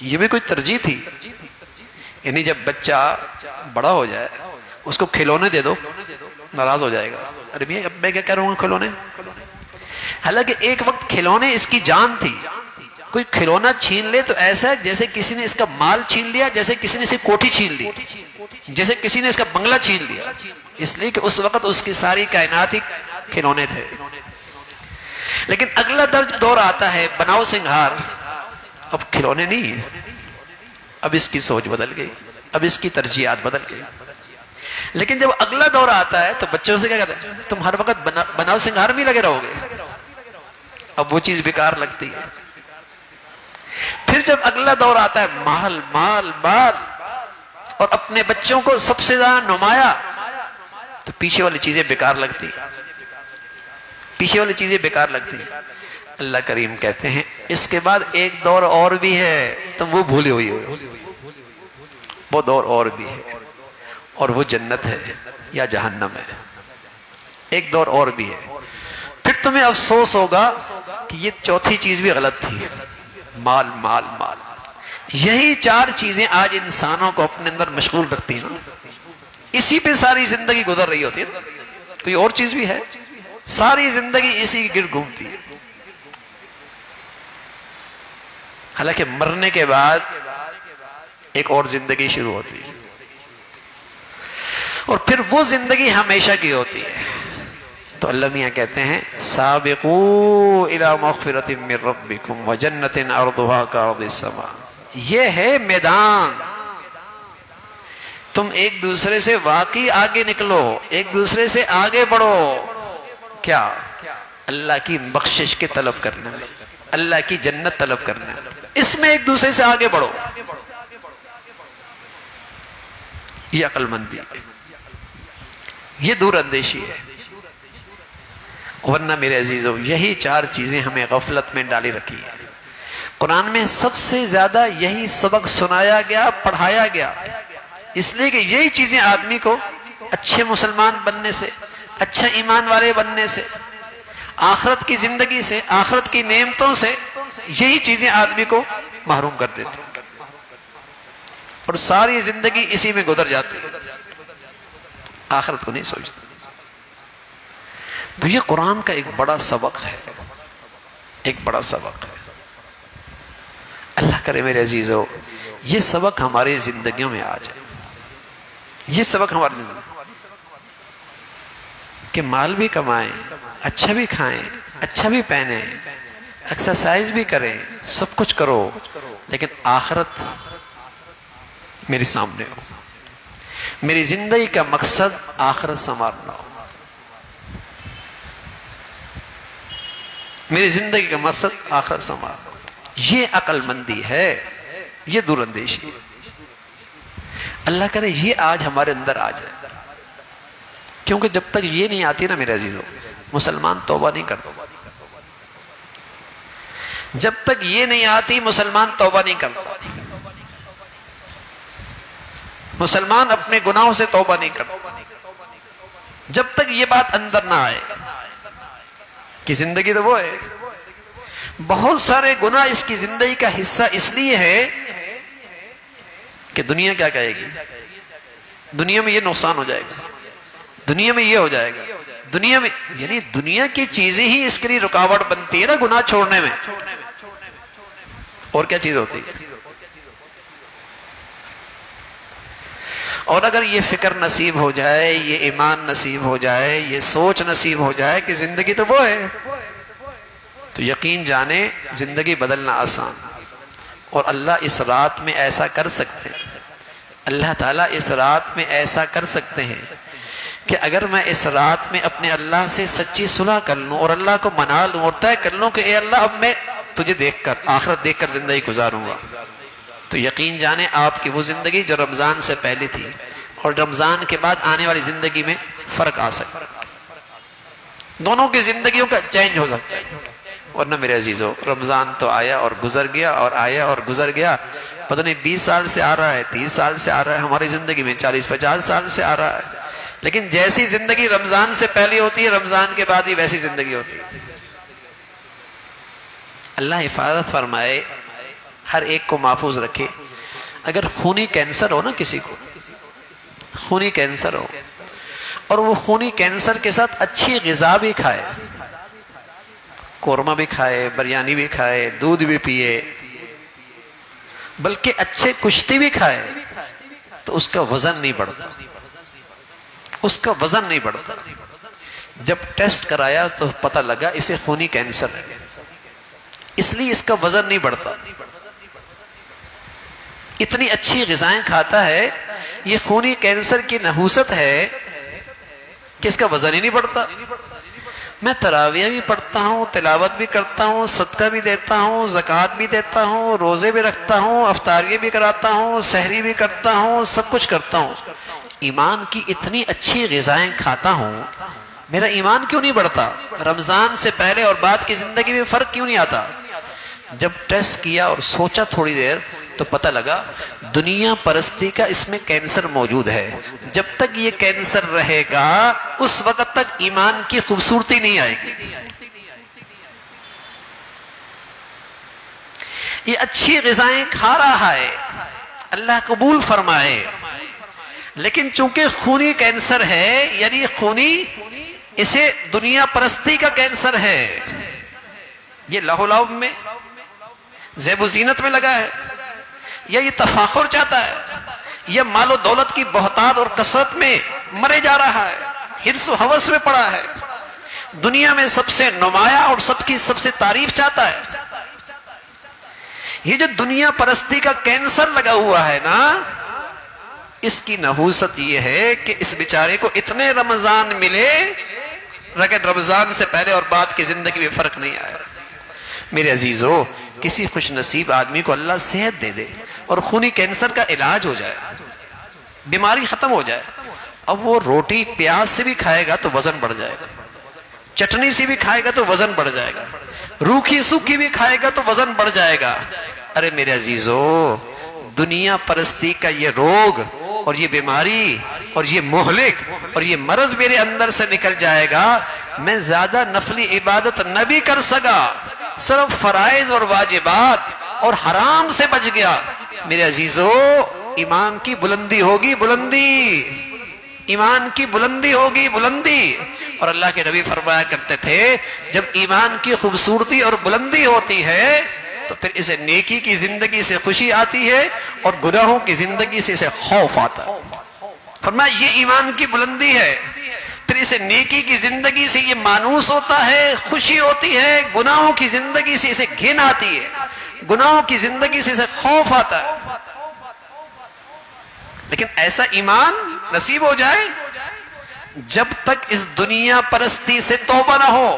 یہ بھی کوئی ترجیح تھی، یعنی جب بچہ بڑا ہو جائے اس کو کھلونے دے دو ناراض ہو جائے گا، ارے اب میں کیا کہہ رہا ہوں کھلونے، حالانکہ ایک وقت کھلونے اس کی جان تھی۔ کوئی کھلونا چھین لے تو ایسا ہے جیسے کسی نے اس کا مال چھین لیا، جیسے کسی نے اس کی کوٹھی چھین لی، جیسے کسی نے اس کا بنگلہ چھین لیا، اس لیے کہ اس وقت اس کی ساری کائنات ہی کھلونے تھے۔ لیکن اگلا دور آتا ہے بناؤ سنگھار، اب کھلونے نہیں، اب اس کی سوچ بدل گئی، اب اس کی ترجیحات بدل گئی۔ لیکن جب اگلا دور آتا ہے تو بچوں سے کیا کہتے ہیں، تم ہر وقت بناؤ سنگھار میں لگے رہو گے، اب وہ چیز بیکار لگتی ہے۔ جب اگلا دور آتا ہے مال مال مال اور اپنے بچوں کو سب سے زیادہ نمایاں، تو پیچھے والی چیزیں بیکار لگتی، پیچھے والی چیزیں بیکار لگتی۔ اللہ کریم کہتے ہیں اس کے بعد ایک دور اور بھی ہے، تم وہ بھولے ہوئی ہو، وہ دور اور بھی ہے، اور وہ جنت ہے یا جہنم ہے، ایک دور اور بھی ہے۔ پھر تمہیں افسوس ہوگا کہ یہ چوتھی چیز بھی غلط تھی، مال مال مال۔ یہی چار چیزیں آج انسانوں کو اپنے اندر مشغول رکھتی ہیں، اسی پہ ساری زندگی گزر رہی ہوتی ہے، کوئی اور چیز بھی ہے؟ ساری زندگی اسی کی گرد گھومتی ہے۔ حالانکہ مرنے کے بعد ایک اور زندگی شروع ہوتی ہے، اور پھر وہ زندگی ہمیشہ کی ہوتی ہے۔ تو اللہ میاں کہتے ہیں سابقوا الی مغفرۃ من ربکم وجنۃ عرضھا کعرض السماء، یہ ہے میدان، تم ایک دوسرے سے واقعی آگے نکلو، ایک دوسرے سے آگے بڑھو، کیا؟ اللہ کی بخشش کے طلب کرنے میں، اللہ کی جنت طلب کرنے میں، اس میں ایک دوسرے سے آگے بڑھو۔ یہ عقل مندی ہے، یہ دور اندیشی ہے۔ ورنہ میرے عزیزو یہی چار چیزیں ہمیں غفلت میں ڈالی رکھی ہے۔ قرآن میں سب سے زیادہ یہی سبق سنایا گیا، پڑھایا گیا، اس لیے کہ یہی چیزیں آدمی کو اچھے مسلمان بننے سے، اچھا ایمان والے بننے سے، آخرت کی زندگی سے، آخرت کی نعمتوں سے، یہی چیزیں آدمی کو محروم کر دیتی اور ساری زندگی اسی میں گزر جاتی، آخرت کو نہیں سوچتی۔ تو یہ قرآن کا ایک بڑا سبق ہے، ایک بڑا سبق ہے۔ اللہ کرے میرے عزیزو یہ سبق ہماری زندگیوں میں آ جائے، یہ سبق ہماری زندگی کہ مال بھی کمائیں، اچھا بھی کھائیں، اچھا بھی پہنیں، ایکسرسائز بھی کریں، سب کچھ کرو، لیکن آخرت میرے سامنے ہو، میری زندگی کا مقصد آخرت سنوارنا ہو، میری زندگی کا مقصد آخرت سنوارنا ہو۔ یہ عقل مندی ہے، یہ دور اندیشی ہے۔ اللہ کرے یہ آج ہمارے اندر آ جائے، کیونکہ جب تک یہ نہیں آتی نا میرے عزیزو، مسلمان توبہ نہیں کرتا۔ جب تک یہ نہیں آتی مسلمان توبہ نہیں کرتا، مسلمان اپنے گناہوں سے توبہ نہیں کرتا، جب تک یہ بات اندر نہ آئے کہ زندگی تو وہ ہے، بہت سارے گناہ اس کی زندگی کا حصہ اس لیے ہے کہ دنیا کیا کہے گی، دنیا میں یہ نقصان ہو جائے گا، دنیا میں یہ ہو جائے گا، دنیا میں، یعنی دنیا کی چیزیں ہی اس کے لیے رکاوٹ بنتی ہے نا گناہ چھوڑنے میں، اور کیا چیز ہوتی ہے۔ اور اگر یہ فکر نصیب ہو جائے، یہ ایمان نصیب ہو جائے، یہ سوچ نصیب ہو جائے کہ زندگی تو وہ ہے، تو یقین جانے زندگی بدلنا آسان، اور اللہ اس رات میں ایسا کر سکتے ہیں، اللہ تعالیٰ اس رات میں ایسا کر سکتے ہیں کہ اگر میں اس رات میں اپنے اللہ سے سچی صلح کر لوں اور اللہ کو منا لوں اور طے کر لوں کہ اے اللہ اب میں تجھے دیکھ کر، آخرت دیکھ کر زندگی گزاروں گا، تو یقین جانے آپ کی وہ زندگی جو رمضان سے پہلے تھی اور رمضان کے بعد آنے والی زندگی میں فرق آ سکتا ہے، دونوں کی زندگیوں کا چینج ہو سکتا ہے۔ ورنہ میرے عزیزو رمضان تو آیا اور گزر گیا، اور آیا اور گزر گیا، پتہ نہیں 20 سال سے آ رہا ہے، 30 سال سے آ رہا ہے، ہماری زندگی میں 40-50 سال سے آ رہا ہے، لیکن جیسی زندگی رمضان سے پہلے ہوتی ہے رمضان کے بعد ہی ویسی زندگی ہوتی ہے۔ اللہ حفاظت فرمائے، ہر ایک کو محفوظ رکھے۔ اگر خونی کینسر ہو نا، کسی کو خونی کینسر ہو اور وہ خونی کینسر کے ساتھ اچھی غذا بھی کھائے، قورمہ بھی کھائے، بریانی بھی کھائے، دودھ بھی پیے، بلکہ اچھے کشتی بھی کھائے، تو اس کا وزن نہیں بڑھتا، اس کا وزن نہیں بڑھتا۔ جب ٹیسٹ کرایا تو پتہ لگا اسے خونی کینسر ہے، اس لیے اس کا وزن نہیں بڑھتا۔ اتنی اچھی غذائیں کھاتا ہے، یہ خونی کینسر کی نحوست ہے کہ اس کا وزن ہی نہیں بڑھتا۔ میں تراویح بھی پڑھتا ہوں، تلاوت بھی کرتا ہوں، صدقہ بھی دیتا ہوں، زکوٰۃ بھی دیتا ہوں، روزے بھی رکھتا ہوں، افطاریاں بھی کراتا ہوں، سحری بھی کرتا ہوں، سب کچھ کرتا ہوں، ایمان کی اتنی اچھی غذائیں کھاتا ہوں، میرا ایمان کیوں نہیں بڑھتا؟ رمضان سے پہلے اور بعد کی زندگی میں فرق کیوں نہیں آتا؟ جب ٹیسٹ کیا اور سوچا تھوڑی دیر تو پتہ لگا دنیا پرستی کا اس میں کینسر موجود ہے۔ جب تک یہ کینسر رہے گا اس وقت تک ایمان کی خوبصورتی نہیں آئے گی۔ یہ اچھی غذائیں کھا رہا ہے، اللہ قبول فرمائے، لیکن چونکہ خونی کینسر ہے، یعنی خونی اسے دنیا پرستی کا کینسر ہے، یہ لہو لعب میں زیب و زینت میں لگا ہے، یا یہ تفاخر چاہتا ہے، یا مال و دولت کی بہتات اور کثرت میں مرے جا رہا ہے، حرص و ہوس میں پڑا ہے، دنیا میں سب سے نمایاں اور سب کی سب سے تعریف چاہتا ہے۔ یہ جو دنیا پرستی کا کینسر لگا ہوا ہے نا، اس کی نحوست یہ ہے کہ اس بیچارے کو اتنے رمضان ملے لیکن رمضان سے پہلے اور بعد کی زندگی میں فرق نہیں آیا۔ میرے عزیزو، کسی خوش نصیب آدمی کو اللہ صحت دے دے اور خونی کینسر کا علاج ہو جائے، بیماری ختم ہو جائے، اب وہ روٹی پیاز سے بھی کھائے گا تو وزن بڑھ جائے گا، چٹنی سے بھی کھائے گا تو وزن بڑھ جائے گا، روکھی سوکھی بھی کھائے گا تو وزن بڑھ جائے گا۔ ارے میرے عزیزو، دنیا پرستی کا یہ روگ اور یہ بیماری اور یہ مہلک اور یہ مرض میرے اندر سے نکل جائے گا، میں زیادہ نفلی عبادت نہ بھی کر سکا، صرف فرائض اور واجبات اور حرام سے بچ گیا، میرے عزیزو ایمان کی بلندی ہوگی، بلندی، ایمان کی بلندی ہوگی، بلندی۔ اور اللہ کے نبی فرمایا کرتے تھے جب ایمان کی خوبصورتی اور بلندی ہوتی ہے تو پھر اسے نیکی کی زندگی سے خوشی آتی ہے اور گناہوں کی زندگی سے اسے خوف آتا ہے۔ فرمایا یہ ایمان کی بلندی ہے، پھر اسے نیکی کی زندگی سے یہ مانوس ہوتا ہے، خوشی ہوتی ہے، گناہوں کی زندگی سے اسے گھن آتی ہے، گناہوں کی زندگی سے اسے خوف آتا ہے۔ لیکن ایسا ایمان نصیب ہو جائے جب تک اس دنیا پرستی سے توبہ نہ ہو۔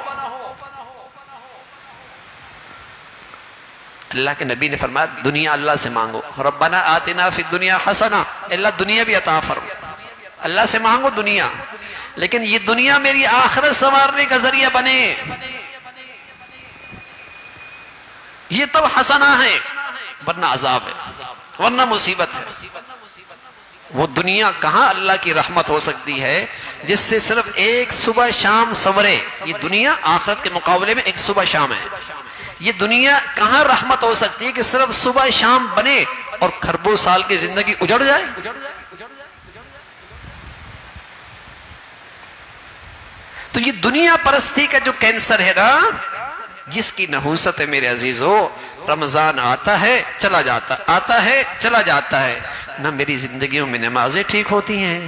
اللہ کے نبی نے فرمایا دنیا اللہ سے مانگو، ربنا آتنا فی الدنیا حسنہ، اللہ دنیا بھی عطا فرما، اللہ سے مانگو دنیا، لیکن یہ دنیا میری آخرت سنوارنے کا ذریعہ بنے، یہ تب حسنہ ہے، ورنہ عذاب ہے، ورنہ مصیبت ہے۔ وہ دنیا کہاں اللہ کی رحمت ہو سکتی ہے جس سے صرف ایک صبح شام سنورے، یہ دنیا آخرت کے مقابلے میں ایک صبح شام ہے، یہ دنیا کہاں رحمت ہو سکتی ہے کہ صرف صبح شام بنے اور کھربوں سال کی زندگی اجڑ جائے۔ تو یہ دنیا پرستی کا جو کینسر ہے نا، جس کی نحوست ہے میرے عزیزو، رمضان آتا ہے چلا جاتا، آتا ہے چلا جاتا ہے، نہ میری زندگیوں میں نمازیں ٹھیک ہوتی ہیں،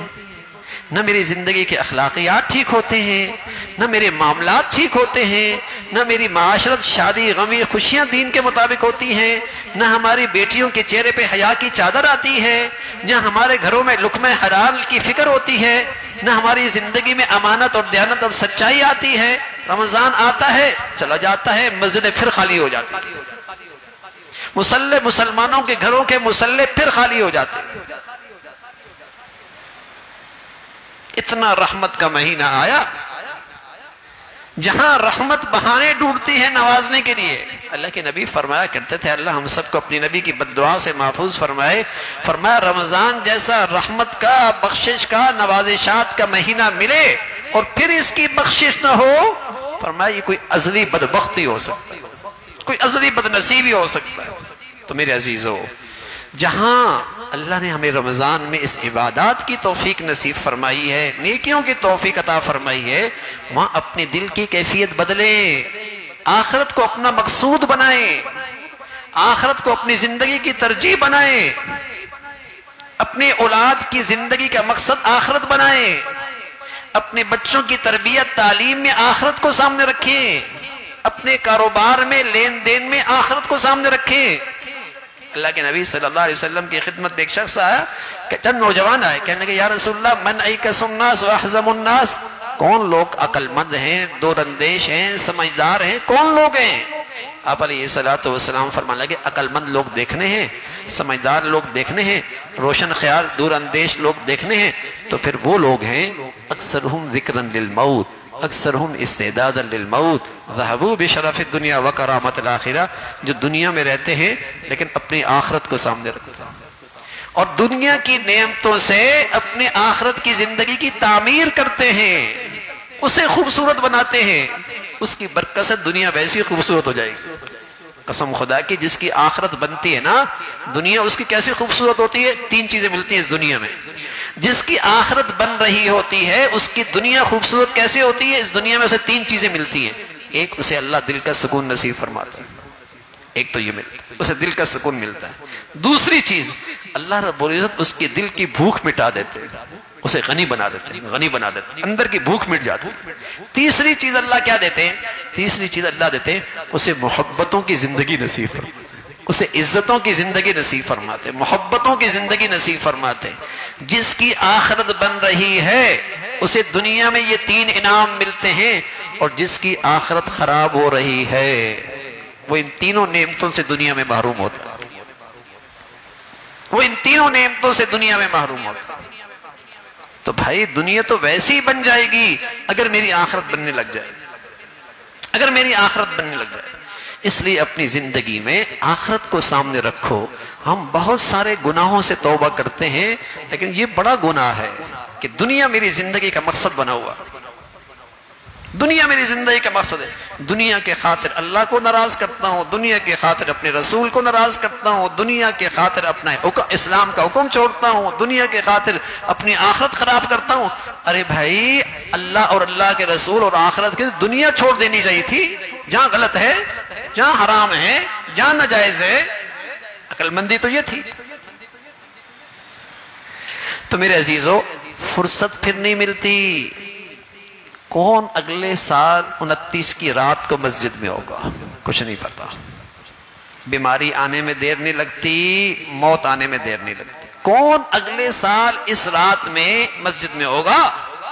نہ میری زندگی کے اخلاقیات ٹھیک ہوتے ہیں، نہ میرے معاملات ٹھیک ہوتے ہیں، نہ میری معاشرت شادی غمی خوشیاں دین کے مطابق ہوتی ہیں، نہ ہماری بیٹیوں کے چہرے پہ حیا کی چادر آتی ہے، نہ ہمارے گھروں میں لقمہ حلال کی فکر ہوتی ہے، نہ ہماری زندگی میں امانت اور دیانت اور سچائی آتی ہے۔ رمضان آتا ہے چلا جاتا ہے، مسجدیں پھر خالی ہو جاتی ہیں، مصلے مسلمانوں کے گھروں کے مصلے پھر خالی ہو جاتے ہیں۔ اتنا رحمت کا مہینہ آیا جہاں رحمت بہانے ڈھونڈتی ہے نوازنے کے لیے۔ اللہ کے نبی فرمایا کرتے تھے اللہ ہم سب کو اپنی نبی کی بد دعا سے محفوظ فرمائے، فرمایا رمضان جیسا رحمت کا، بخشش کا، نوازشات کا مہینہ ملے اور پھر اس کی بخشش نہ ہو، فرمایا یہ کوئی ازلی بدبختی ہو سکتا ہے، کوئی ازلی بدنصیبی ہو سکتا ہے۔ تو میرے عزیزو، جہاں اللہ نے ہمیں رمضان میں اس عبادات کی توفیق نصیب فرمائی ہے، نیکیوں کی توفیق عطا فرمائی ہے، وہاں اپنے دل کی کیفیت بدلیں، آخرت کو اپنا مقصود بنائیں، آخرت کو اپنی زندگی کی ترجیح بنائیں، اپنے اولاد کی زندگی کا مقصد آخرت بنائیں، اپنے بچوں کی تربیت تعلیم میں آخرت کو سامنے رکھیں، اپنے کاروبار میں لین دین میں آخرت کو سامنے رکھیں۔ اللہ کے نبی صلی اللہ علیہ وسلم کی خدمت میں ایک شخص آیا کہ چند نوجوان آئے، کہنے کہ یا رسول اللہ من ایکس الناس و احزم الناس، کون لوگ عقل مند ہیں، دور اندیش ہیں، سمجھدار ہیں؟ کون لوگ ہیں؟ آپ علیہ السلام فرمانے لگے عقل مند لوگ دیکھنے ہیں، سمجھدار لوگ دیکھنے ہیں، روشن خیال دور اندیش لوگ دیکھنے ہیں، تو پھر وہ لوگ ہیں اکثرہم ذکرا للموت اکثرہم استعدادا للموت ذہبوا بشرف الدنیا وکرامت الآخرہ، جو دنیا میں رہتے ہیں لیکن اپنی آخرت کو سامنے رکھتے ہیں اور دنیا کی نعمتوں سے اپنے آخرت کی زندگی کی تعمیر کرتے ہیں، اسے خوبصورت بناتے ہیں، اس کی برکت سے دنیا ویسی خوبصورت ہو جائے گی۔ قسم خدا کی جس کی آخرت بنتی ہے نا، دنیا اس کی کیسی خوبصورت ہوتی ہے؟ تین چیزیں ملتی ہیں اس دنیا میں۔ جس کی آخرت بن رہی ہوتی ہے اس کی دنیا خوبصورت کیسے ہوتی ہے؟ اس دنیا میں اسے تین چیزیں ملتی ہیں۔ ایک، اسے اللہ دل کا سکون نصیب فرماتا ہے، ایک تو یہ ملتا ہے، اسے دل کا سکون ملتا ہے۔ دوسری چیز، اللہ رب العزت اس کے دل کی بھوک مٹا دیتے ہیں، اسے غنی بنا دیتے ہیں، غنی بنا دیتے ہیں، اندر کی بھوک مٹ جاتی ہے۔ تیسری چیز اللہ کیا دیتے ہیں؟ تیسری چیز اللہ دیتے ہیں، اسے محبتوں کی زندگی نصیب فرماتے ہیں، اسے عزتوں کی زندگی نصیب فرماتے ہیں، محبتوں کی زندگی نصیب فرماتے ہیں۔ جس کی آخرت بن رہی ہے اسے دنیا میں یہ تین انعام ملتے ہیں، اور جس کی آخرت خراب ہو رہی ہے وہ ان تینوں نعمتوں سے دنیا میں محروم ہوتا ہے، وہ ان تینوں نعمتوں سے دنیا میں محروم ہوتا ہے۔ تو بھائی دنیا تو ویسی ہی بن جائے گی اگر میری آخرت بننے لگ جائے، اگر میری آخرت بننے لگ جائے۔ اس لیے اپنی زندگی میں آخرت کو سامنے رکھو۔ ہم بہت سارے گناہوں سے توبہ کرتے ہیں، لیکن یہ بڑا گناہ ہے کہ دنیا میری زندگی کا مقصد بنا ہوا، دنیا میری زندگی کا مقصد ہے۔ دنیا کے خاطر اللہ کو ناراض کرتا ہوں، دنیا کے خاطر اپنے رسول کو ناراض کرتا ہوں، دنیا کے خاطر اپنا اسلام کا حکم چھوڑتا ہوں، دنیا کے خاطر اپنی آخرت خراب کرتا ہوں۔ ارے بھائی اللہ اور اللہ کے رسول اور آخرت کی دنیا چھوڑ دینی چاہیے تھی، جہاں غلط ہے، جہاں حرام ہے، جہاں ناجائز ہے۔ عقل مندی تو یہ تھی۔ تو میرے عزیزو، فرصت پھر نہیں ملتی۔ کون اگلے سال 29 کی رات کو مسجد میں ہوگا کچھ نہیں پتا۔ بیماری آنے میں دیر نہیں لگتی، موت آنے میں دیر نہیں لگتی۔ کون اگلے سال اس رات میں مسجد میں ہوگا،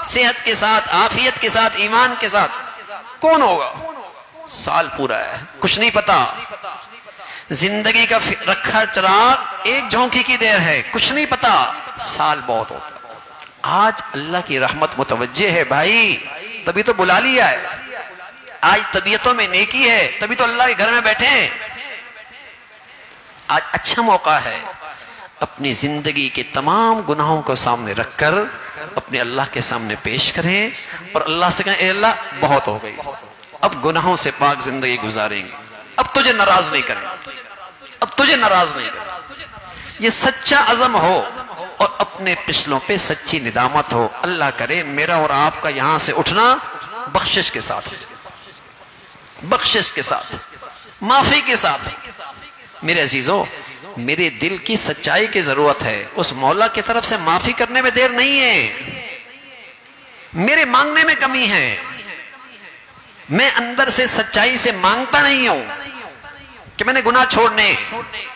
صحت کے ساتھ، عافیت کے ساتھ، ایمان کے ساتھ؟ کون ہوگا؟ سال پورا ہے، کچھ نہیں پتا۔ زندگی کا رکھا چراغ ایک جھونکی کی دیر ہے، کچھ نہیں پتا، سال بہت ہوتا۔ آج اللہ کی رحمت متوجہ ہے بھائی، تبھی تو بلا لیا ہے۔ آج طبیعتوں میں نیکی ہے، تبھی تو اللہ کے گھر میں بیٹھے ہیں۔ آج اچھا موقع ہے، اپنی زندگی کے تمام گناہوں کو سامنے رکھ کر اپنے اللہ کے سامنے پیش کریں اور اللہ سے کہیں اے اللہ بہت ہو گئی، اب گناہوں سے پاک زندگی گزاریں گے، اب تجھے ناراض نہیں کریں، اب تجھے ناراض نہیں کریں۔ یہ سچا عزم ہو اور اپنے پچھلوں پہ سچی ندامت ہو۔ اللہ کرے میرا اور آپ کا یہاں سے اٹھنا بخشش کے ساتھ، بخشش کے ساتھ، معافی کے ساتھ۔ میرے عزیزو، میرے دل کی سچائی کی ضرورت ہے، اس مولا کی طرف سے معافی کرنے میں دیر نہیں ہے، میرے مانگنے میں کمی ہے، میں اندر سے سچائی سے مانگتا نہیں ہوں کہ میں نے گناہ چھوڑنے،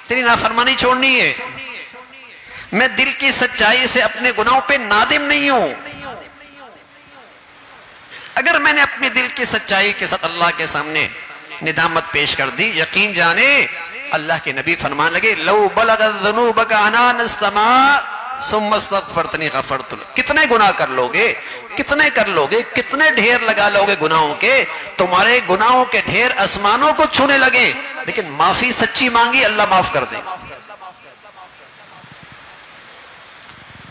تیری نافرمانی چھوڑنی ہے، میں دل کی سچائی سے اپنے گناہوں پہ نادم نہیں ہوں۔ اگر میں نے اپنے دل کی سچائی کے ساتھ اللہ کے سامنے ندامت پیش کر دی، یقین جانے اللہ کے نبی فرمان لگے لو بلغت ذنوبک عنان السماء ثم استغفرتنی غفرت لک۔ کتنے گناہ کر لوگے، کتنے کر لوگے، کتنے ڈھیر لگا لوگے گناہوں کے، تمہارے گناہوں کے ڈھیر آسمانوں کو چھونے لگے، لیکن معافی سچی مانگی اللہ معاف کر دے۔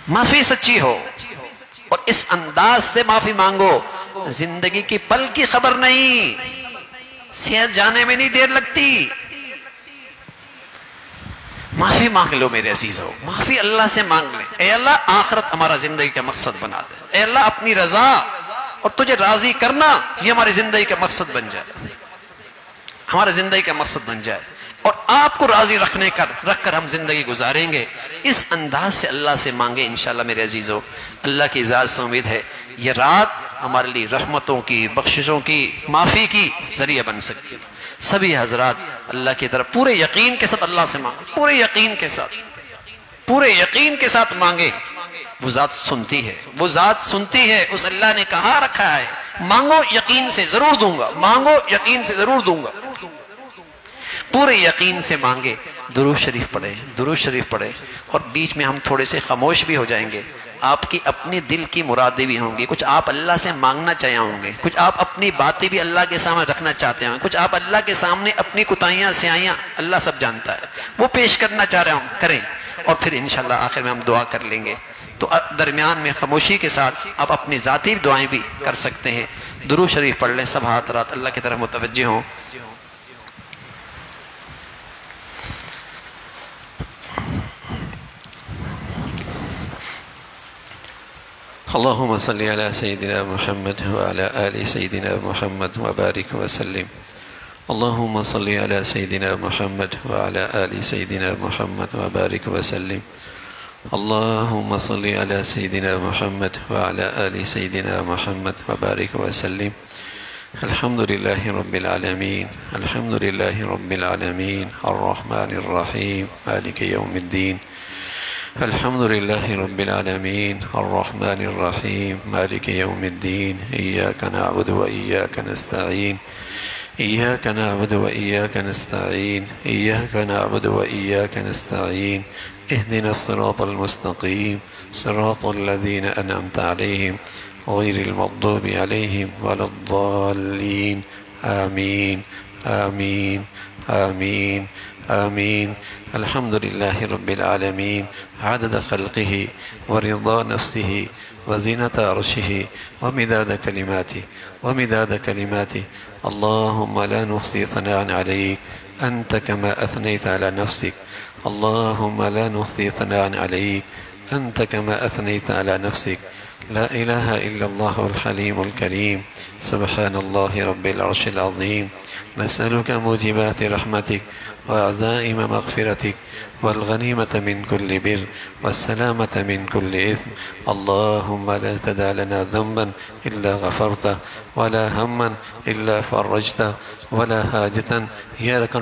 معافی سچی ہو اور اس انداز سے معافی مانگو، زندگی کی پل کی خبر نہیں، صحت جانے میں نہیں دیر لگتی۔ معافی مانگ لو میرے عزیزو، معافی اللہ سے مانگ لیں۔ اے اللہ آخرت ہمارا زندگی کا مقصد بنا دے، اے اللہ اپنی رضا اور تجھے راضی کرنا یہ ہماری زندگی کا مقصد بن جائے، ہمارا زندگی کا مقصد بن جائے، اور آپ کو راضی رکھ کر ہم زندگی گزاریں گے۔ اس انداز سے اللہ سے مانگے انشاءاللہ میرے عزیزو، اللہ کی اجازت سے امید ہے یہ رات ہمارے لیے رحمتوں کی، بخششوں کی، معافی کی ذریعہ بن سکتی ہے۔ سبھی حضرات اللہ کی طرف پورے یقین کے ساتھ اللہ سے مانگے، پورے یقین کے ساتھ، پورے یقین کے ساتھ مانگے وہ ذات سنتی ہے، وہ ذات سنتی ہے. اس اللہ نے کہاں رکھا ہے مانگو یقین سے ضرور دوں گا، مانگو یقین سے ضرور دوں گا. پورے یقین سے مانگے. درود شریف پڑھیں، درود شریف پڑھیں. اور بیچ میں ہم تھوڑے سے خاموش بھی ہو جائیں گے. آپ کی اپنی دل کی مرادیں بھی ہوں گی، کچھ آپ اللہ سے مانگنا چاہے ہوں گے، کچھ آپ اپنی باتیں بھی اللہ کے سامنے رکھنا چاہتے ہوں گے، کچھ آپ اللہ کے سامنے اپنی کوتاہیاں سیاہیاں اللہ سب جانتا ہے وہ پیش کرنا چاہ رہے ہوں کریں. اور پھر انشاءاللہ آخر میں ہم دعا کر لیں گے. تو درمیان میں خاموشی کے ساتھ آپ اپنی ذاتی دعائیں بھی کر سکتے ہیں. درود شریف پڑھ لیں، سب ہاتھ رات اللہ کی طرف متوجہ ہوں. اللهم صل على سيدنا محمد وعلى آل سيدنا محمد وبارك وسلم. اللهم صل على سيدنا محمد وعلى آل سيدنا محمد وبارك وسلم. اللهم صل على سيدنا محمد وعلى آل سيدنا محمد وبارك وسلم. الحمد لله رب العالمين، الحمد لله رب العالمين، الرحمن الرحيم، مالك يوم الدين. الحمد لله رب العالمين، الرحمن الرحيم، مالك يوم الدين. إياك نعبد وإياك نستعين، إياك نعبد وإياك نستعين، إياك نعبد وإياك نستعين. اهدنا الصراط المستقيم، صراط الذين أنعمت عليهم غير المغضوب عليهم ولا الضالين. آمين آمين آمين آمين. الحمد لله رب العالمين، عدد خلقه ورضا نفسه وزينة عرشه ومداد كلماته ومداد كلماته. اللهم لا نحصي ثناء عليك أنت كما أثنيت على نفسك. اللهم لا نحصي ثناء عليك أنت كما أثنيت على نفسك. لا إله إلا الله الحليم الكريم. سبحان الله رب العرش العظيم. نسألك موجبات رحمتك وعزائم مغفرتك والغنيمة من كل بر والسلامة من كل إثم. اللهم لا تدع لنا ذنبا إلا غفرته ولا هما إلا فرجته ولا حاجة هي لك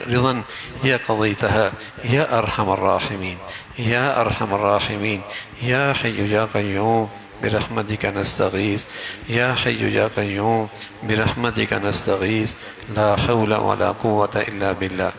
رضا هي قضيتها يا أرحم الراحمين، يا أرحم الراحمين. يا حي يا قيوم برحمتك نستغيث، يا حي يا قيوم برحمتك نستغيث. لا حول ولا قوة إلا بالله.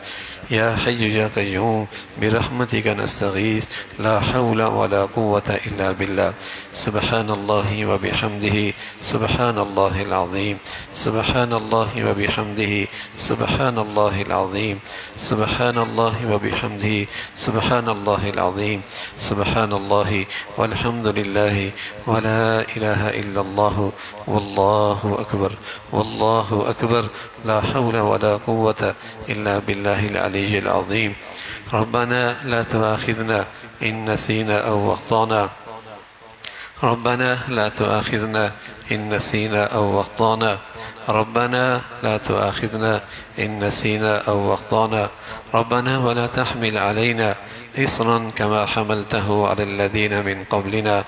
يا حي يا قيوم برحمتك نستغيث. لا حول ولا قوة إلا بالله. سبحان الله وبحمده سبحان الله العظيم. سبحان الله وبحمده سبحان الله العظيم. سبحان الله وبحمده سبحان الله العظيم. سبحان الله والحمد لله ولا إله إلا الله والله أكبر والله أكبر. لا حول ولا قوة إلا بالله العلي العظيم. ربنا لا تؤاخذنا إن نسينا أو أخطأنا. ربنا لا تؤاخذنا إن نسينا أو أخطأنا. ربنا لا تؤاخذنا إن نسينا أو أخطأنا. ربنا ولا تحمل علينا إصرا كما حملته على الذين من قبلنا.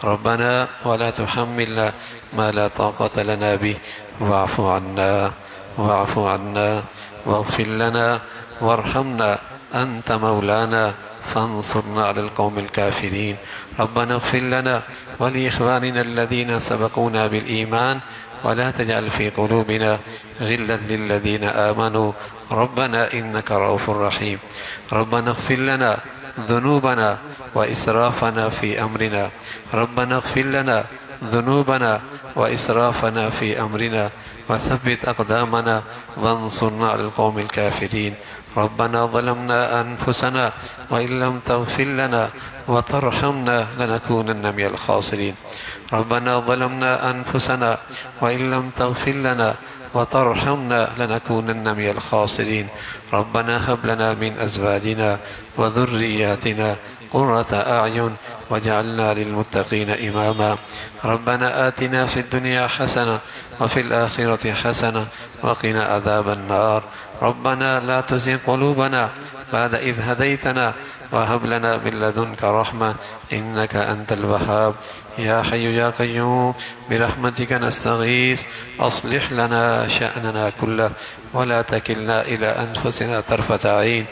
ربنا ولا تحملنا ما لا طاقة لنا به. واعف عنا واعف عنا واغفر لنا وارحمنا أنت مولانا فانصرنا على القوم الكافرين. ربنا اغفر لنا ولإخواننا الذين سبقونا بالإيمان ولا تجعل في قلوبنا غلا للذين آمنوا ربنا إنك رؤوف رحيم. ربنا اغفر لنا ذنوبنا وإسرافنا في أمرنا. ربنا اغفر لنا ذنوبنا وإسرافنا في أمرنا وثبت أقدامنا وانصرنا على القوم الكافرين. ربنا ظلمنا أنفسنا وإن لم تغفر لنا وترحمنا لنكونن من الخاسرين. ربنا ظلمنا أنفسنا وإن لم تغفر لنا وترحمنا لنكونن من الخاسرين. ربنا هب لنا من أزواجنا وذرياتنا قرة أعين واجعلنا للمتقين إماما. ربنا آتنا في الدنيا حسنة وفي الآخرة حسنة وقنا عذاب النار. ربنا لا تزغ قلوبنا بعد إذ هديتنا وهب لنا من لدنك رحمة إنك أنت الوهاب يا حي يا قيوم برحمتك نستغيث أصلح لنا شأننا كله ولا تكلنا إلى أنفسنا طرفة عين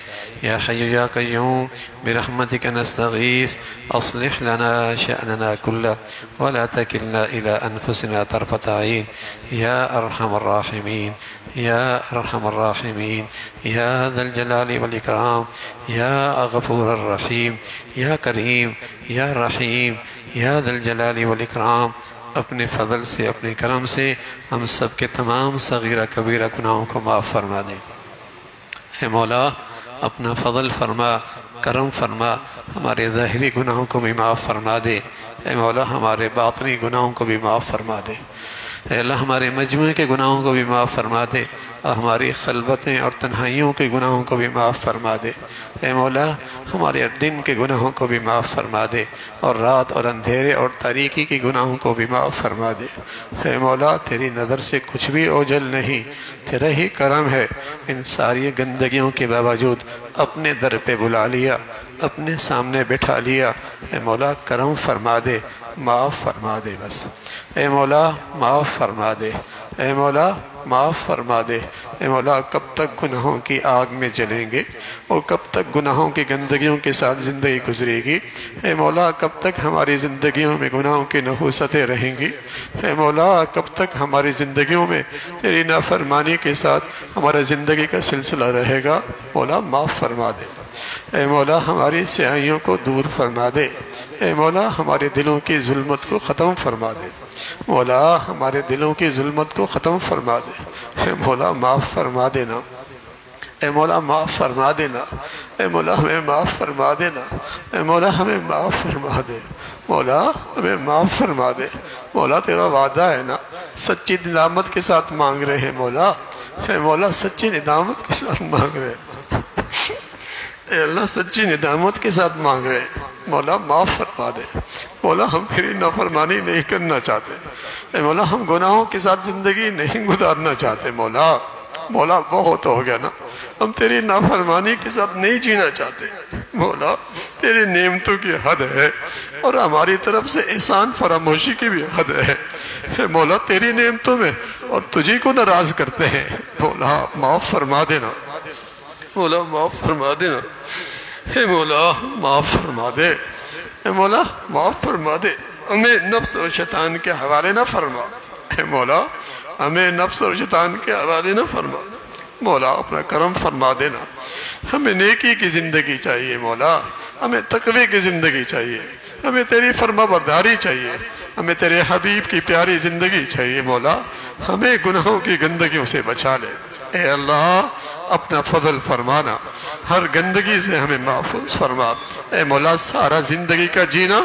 يا حي يا قيوم برحمتك نستغيث أصلح لنا شأننا كله ولا تكلنا إلى أنفسنا طرفة عين يا أرحم الراحمين يا أرحم الراحمين يا ذا الجلال والإكرام يا غفور الرحيم يا كريم يا رحيم یا ذا الجلال والاکرام اپنے فضل سے اپنے کرم سے ہم سب کے تمام صغیرہ کبیرہ گناہوں کو معاف فرما دیں۔ اے مولا اپنا فضل فرما، کرم فرما، ہمارے ظاہری گناہوں کو بھی معاف فرما دے۔ اے مولا ہمارے باطنی گناہوں کو بھی معاف فرما دے۔ اے اللہ ہمارے مجموعے کے گناہوں کو بھی معاف فرما دے اور ہماری خلوتیں اور تنہائیوں کے گناہوں کو بھی معاف فرما دے۔ اے مولا ہمارے دن کے گناہوں کو بھی معاف فرما دے اور رات اور اندھیرے اور تاریکی کے گناہوں کو بھی معاف فرما دے۔ اے مولا تیری نظر سے کچھ بھی اوجھل نہیں، تیرا ہی کرم ہے، ان ساری گندگیوں کے باوجود اپنے در پہ بلا لیا، اپنے سامنے بٹھا لیا۔ اے مولا کرم فرما دے، معاف فرما دے بس۔ اے مولا معاف فرما دے، اے مولا معاف فرما دے۔ اے مولا کب تک گناہوں کی آگ میں جلیں گے اور کب تک گناہوں کی گندگیوں کے ساتھ زندگی گزرے گی؟ اے مولا کب تک ہماری زندگیوں میں گناہوں کی نحوستیں رہیں گی؟ اے مولا کب تک ہماری زندگیوں میں تیری نافرمانی کے ساتھ ہمارا زندگی کا سلسلہ رہے گا؟ مولا معاف فرما دے۔ اے مولا ہماری سیاہیوں کو دور فرما دے۔ اے مولا ہمارے دلوں کی ظلمت کو ختم فرما دے۔ مولا ہمارے دلوں کی ظلمت کو ختم فرما دے۔ اے مولا معاف فرما دینا، اے مولا معاف فرما دینا، اے مولا ہمیں معاف فرما دینا، اے مولا ہمیں معاف فرما دے، مولا ہمیں معاف فرما دے۔ مولا تیرا وعدہ ہے نا، سچی ندامت کے ساتھ مانگ رہے ہیں مولا، اے مولا سچی ندامت کے ساتھ مانگ رہے ہیں، اے اللہ سچی ندامت کے ساتھ مانگ رہے ہیں، مولا معاف فرما دے۔ مولا ہم تیری نافرمانی نہیں کرنا چاہتے، اے مولا ہم گناہوں کے ساتھ زندگی نہیں گزارنا چاہتے۔ مولا مولا بہت ہو گیا نا، ہم تیری نافرمانی کے ساتھ نہیں جینا چاہتے۔ مولا تیری نعمتوں کی حد ہے اور ہماری طرف سے احسان فراموشی کی بھی حد ہے۔ اے مولا تیری نعمتوں میں اور تجھی کو ناراض کرتے ہیں، مولا معاف فرما دینا، مولا معاف فرما دینا۔ اے مولا معاف فرما دے، اے مولا معاف فرما دے، ہمیں نفس اور شیطان کے حوالے نہ فرما۔ اے مولا ہمیں نفس اور شیطان کے حوالے نہ فرما، مولا اپنا کرم فرما دینا۔ ہمیں نیکی کی زندگی چاہیے مولا، ہمیں تقوی کی زندگی چاہیے، ہمیں تیری فرما برداری چاہیے، ہمیں تیرے حبیب کی پیاری زندگی چاہیے۔ مولا ہمیں گناہوں کی گندگیوں سے بچا لے۔ اے اللہ اپنا فضل فرمانا، ہر گندگی سے ہمیں محفوظ فرما۔ اے مولا سارا زندگی کا جینا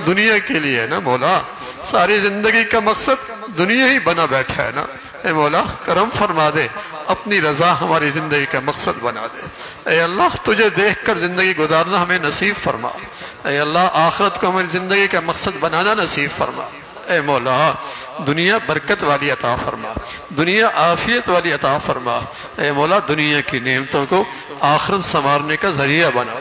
دنیا کے لیے ہے نا مولا، ساری زندگی کا مقصد دنیا ہی بنا بیٹھا ہے نا۔ اے مولا کرم فرما دے، اپنی رضا ہماری زندگی کا مقصد بنا دے۔ اے اللہ تجھے دیکھ کر زندگی گزارنا ہمیں نصیب فرما۔ اے اللہ آخرت کو ہماری زندگی کا مقصد بنانا نصیب فرما۔ اے مولا دنیا برکت والی عطا فرما، دنیا عافیت والی عطا فرما۔ اے مولا دنیا کی نعمتوں کو آخرت سنوارنے کا ذریعہ بنا۔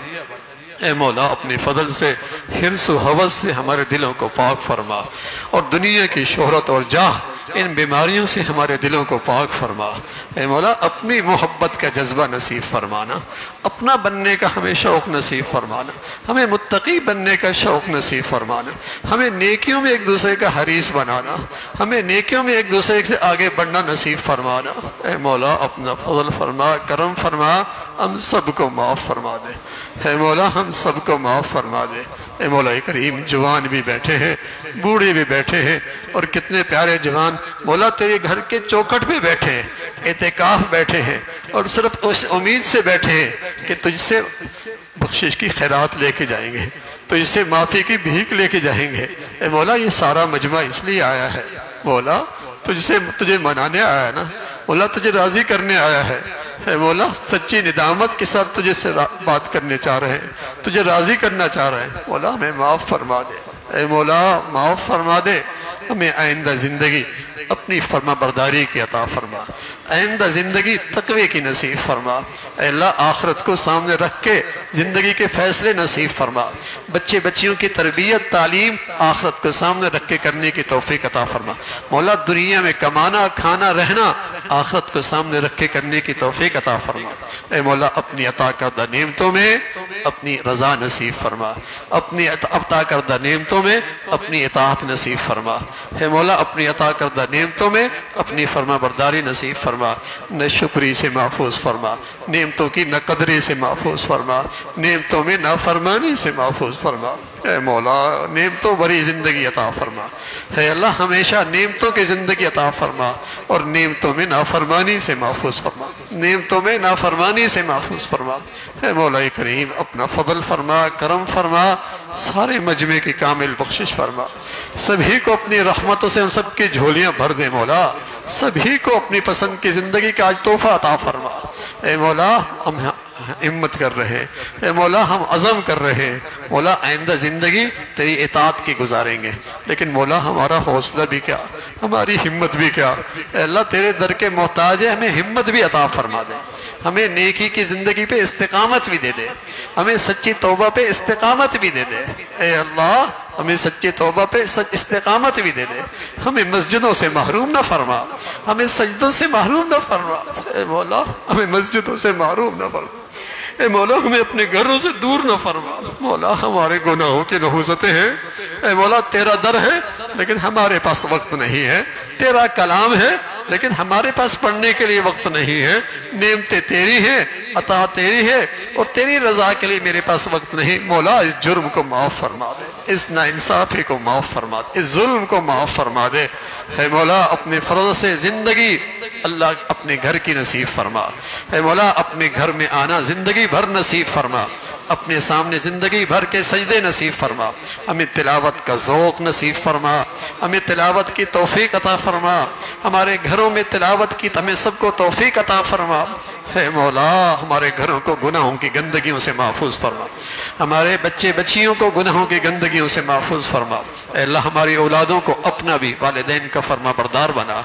اے مولا اپنے فضل سے حرص و حوث سے ہمارے دلوں کو پاک فرما اور دنیا کی شہرت اور جاہ ان بیماریوں سے ہمارے دلوں کو پاک فرما۔ اے مولا اپنی محبت کا جذبہ نصیب فرمانا، اپنا بننے کا ہمیں شوق نصیب فرمانا، ہمیں متقی بننے کا شوق نصیب فرمانا، ہمیں نیکیوں میں ایک دوسرے کا حریص بنانا، ہمیں نیکیوں میں ایک دوسرے سے آگے بڑھنا نصیب فرمانا۔ اے مولا اپنا فضل فرما، کرم فرما، ہم سب کو معاف فرما دے۔ اے مولا ہم سب کو معاف فرما دے۔ اے مولا کریم جوان بھی بیٹھے ہیں، بوڑھے بھی بیٹھے ہیں، اور کتنے پیارے جوان مولا تیرے گھر کے چوکھٹ پہ بیٹھے ہیں، اعتکاف بیٹھے ہیں، اور صرف اس امید سے بیٹھے ہیں کہ تجھ سے بخشش کی خیرات لے کے جائیں گے، تجھ سے معافی کی بھیک لے کے جائیں گے۔ اے مولا یہ سارا مجمع اس لیے آیا ہے مولا، تجھے منانے آیا ہے نا مولا، تجھے راضی کرنے آیا ہے۔ اے مولا سچی ندامت کے ساتھ تجھے سے بات کرنے چاہ رہے ہیں، تجھے راضی کرنا چاہ رہے ہیں۔ مولا ہمیں معاف فرما دے، اے مولا معاف فرما دے، ہمیں آئندہ زندگی اپنی فرما برداری کی عطا فرما۔ آئندہ زندگی تقوی کی نصیب فرما۔ اے اللہ آخرت کو سامنے رکھ کے زندگی کے فیصلے نصیب فرما۔ بچے بچیوں کی تربیت تعلیم آخرت کو سامنے رکھ کے کرنے کی توفیق عطا فرما۔ مولا دنیا میں کمانا کھانا رہنا آخرت کو سامنے رکھ کے کرنے کی توفیق عطا فرما۔ اے مولا اپنی عطا کردہ نعمتوں میں اپنی رضا نصیب فرما، اپنی عطا کردہ نعمتوں میں اپنی اطاعت نصیب فرما۔ اے مولا اپنی عطا کردہ نعمتوں میں اپنی فرما برداری نصیب فرما، نہ شکری سے محفوظ فرما، نعمتوں کی نہ قدری سے محفوظ فرما، نعمتوں میں نافرمانی سے محفوظ فرما۔ اے مولا نعمتوں بری زندگی عطا فرما۔ اے اللہ ہمیشہ نعمتوں کی زندگی عطا فرما اور نعمتوں میں نافرمانی سے محفوظ فرما، نعمتوں میں نافرمانی سے محفوظ فرما۔ اے مولا کریم اپنا فضل فرما، کرم فرما، سارے مجمع کی کامل بخشش فرما، سبھی کو اپنی رحمتوں سے ان سب کی جھولیاں بھر دے مولا، سبھی کو اپنی پسند کی زندگی کا آج تحفہ عطا فرما۔ اے مولا ہم ہمت کر رہے، اے مولا ہم عزم کر رہے، مولا آئندہ زندگی تیری اطاعت کی گزاریں گے، لیکن مولا ہمارا حوصلہ بھی کیا، ہماری ہمت بھی کیا۔ اے اللہ تیرے در کے محتاج ہے، ہمیں ہمت بھی عطا فرما دے، ہمیں نیکی کی زندگی پہ استقامت بھی دے دے، ہمیں سچی توبہ پہ استقامت بھی دے دے۔ اے اللہ ہمیں سچی توبہ پہ استقامت بھی دے دے، ہمیں مسجدوں سے محروم نہ فرما، ہمیں سجدوں سے محروم نہ فرما۔ اے مولا ہمیں مسجدوں سے محروم نہ فرما، اے مولا ہمیں اپنے گھروں سے دور نہ فرما۔ مولا ہمارے گناہوں کی نحوستیں ہیں، اے مولا تیرا در ہے لیکن ہمارے پاس وقت نہیں ہے، تیرا کلام ہے لیکن ہمارے پاس پڑھنے کے لیے وقت نہیں ہے، نعمتیں تیری ہیں، عطا تیری ہے اور تیری رضا کے لیے میرے پاس وقت نہیں۔ مولا اس جرم کو معاف فرما دے، اس ناانصافی کو معاف فرما دے، اس ظلم کو معاف فرما دے۔ اے مولا اپنے فضل سے زندگی اللہ اپنے گھر کی نصیب فرما، اے مولا اپنے گھر میں آنا زندگی بھر نصیب فرما، اپنے سامنے زندگی بھر کے سجدے نصیب فرما، ہمیں تلاوت کا ذوق نصیب فرما، ہمیں تلاوت کی توفیق عطا فرما، ہمارے گھروں میں تلاوت کی ہمیں سب کو توفیق عطا فرما۔ اے مولا ہمارے گھروں کو گناہوں کی گندگیوں سے محفوظ فرما، ہمارے بچے بچیوں کو گناہوں کی گندگیوں سے محفوظ فرما۔ اے اللہ ہماری اولادوں کو اپنا بھی والدین کا فرما بردار بنا،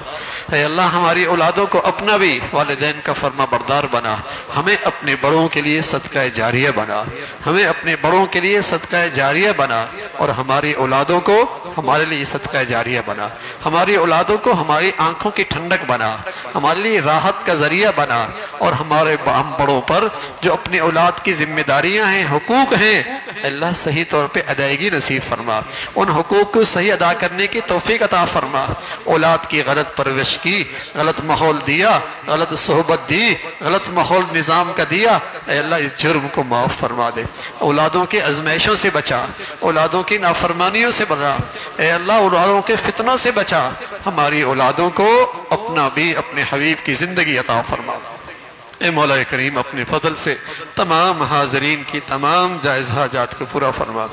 اے اللہ ہماری اولادوں کو اپنا بھی والدین کا فرما بردار بنا، ہمیں اپنے بڑوں کے لیے صدقہ جاریہ بنا، ہمیں اپنے بڑوں کے لیے صدقہ جاریہ بنا اور ہماری اولادوں کو ہمارے لیے صدقہ جاریہ بنا، ہماری اولادوں کو ہماری آنکھوں کی ٹھنڈک بنا، ہمارے لیے راحت کا ذریعہ بنا، اور ہمارے ہم بڑوں پر جو اپنی اولاد کی ذمہ داریاں ہیں حقوق ہیں اللہ صحیح طور پہ ادائیگی نصیب فرما، ان حقوق کو صحیح ادا کرنے کی توفیق عطا فرما۔ اولاد کی غلط پرورش کی، غلط ماحول دیا، غلط صحبت دی، غلط ماحول نظام کا دیا، اے اللہ اس جرم کو معاف فرما دے، اولادوں کے ازمائشوں سے بچا، اولادوں کی نافرمانیوں سے بچا، اے اللہ اولادوں کے فتنوں سے بچا، ہماری اولادوں کو اپنا بھی اپنے حبیب کی زندگی عطا فرما۔ اے مولا کریم اپنے فضل سے تمام حاضرین کی تمام جائز حاجات کو پورا فرما،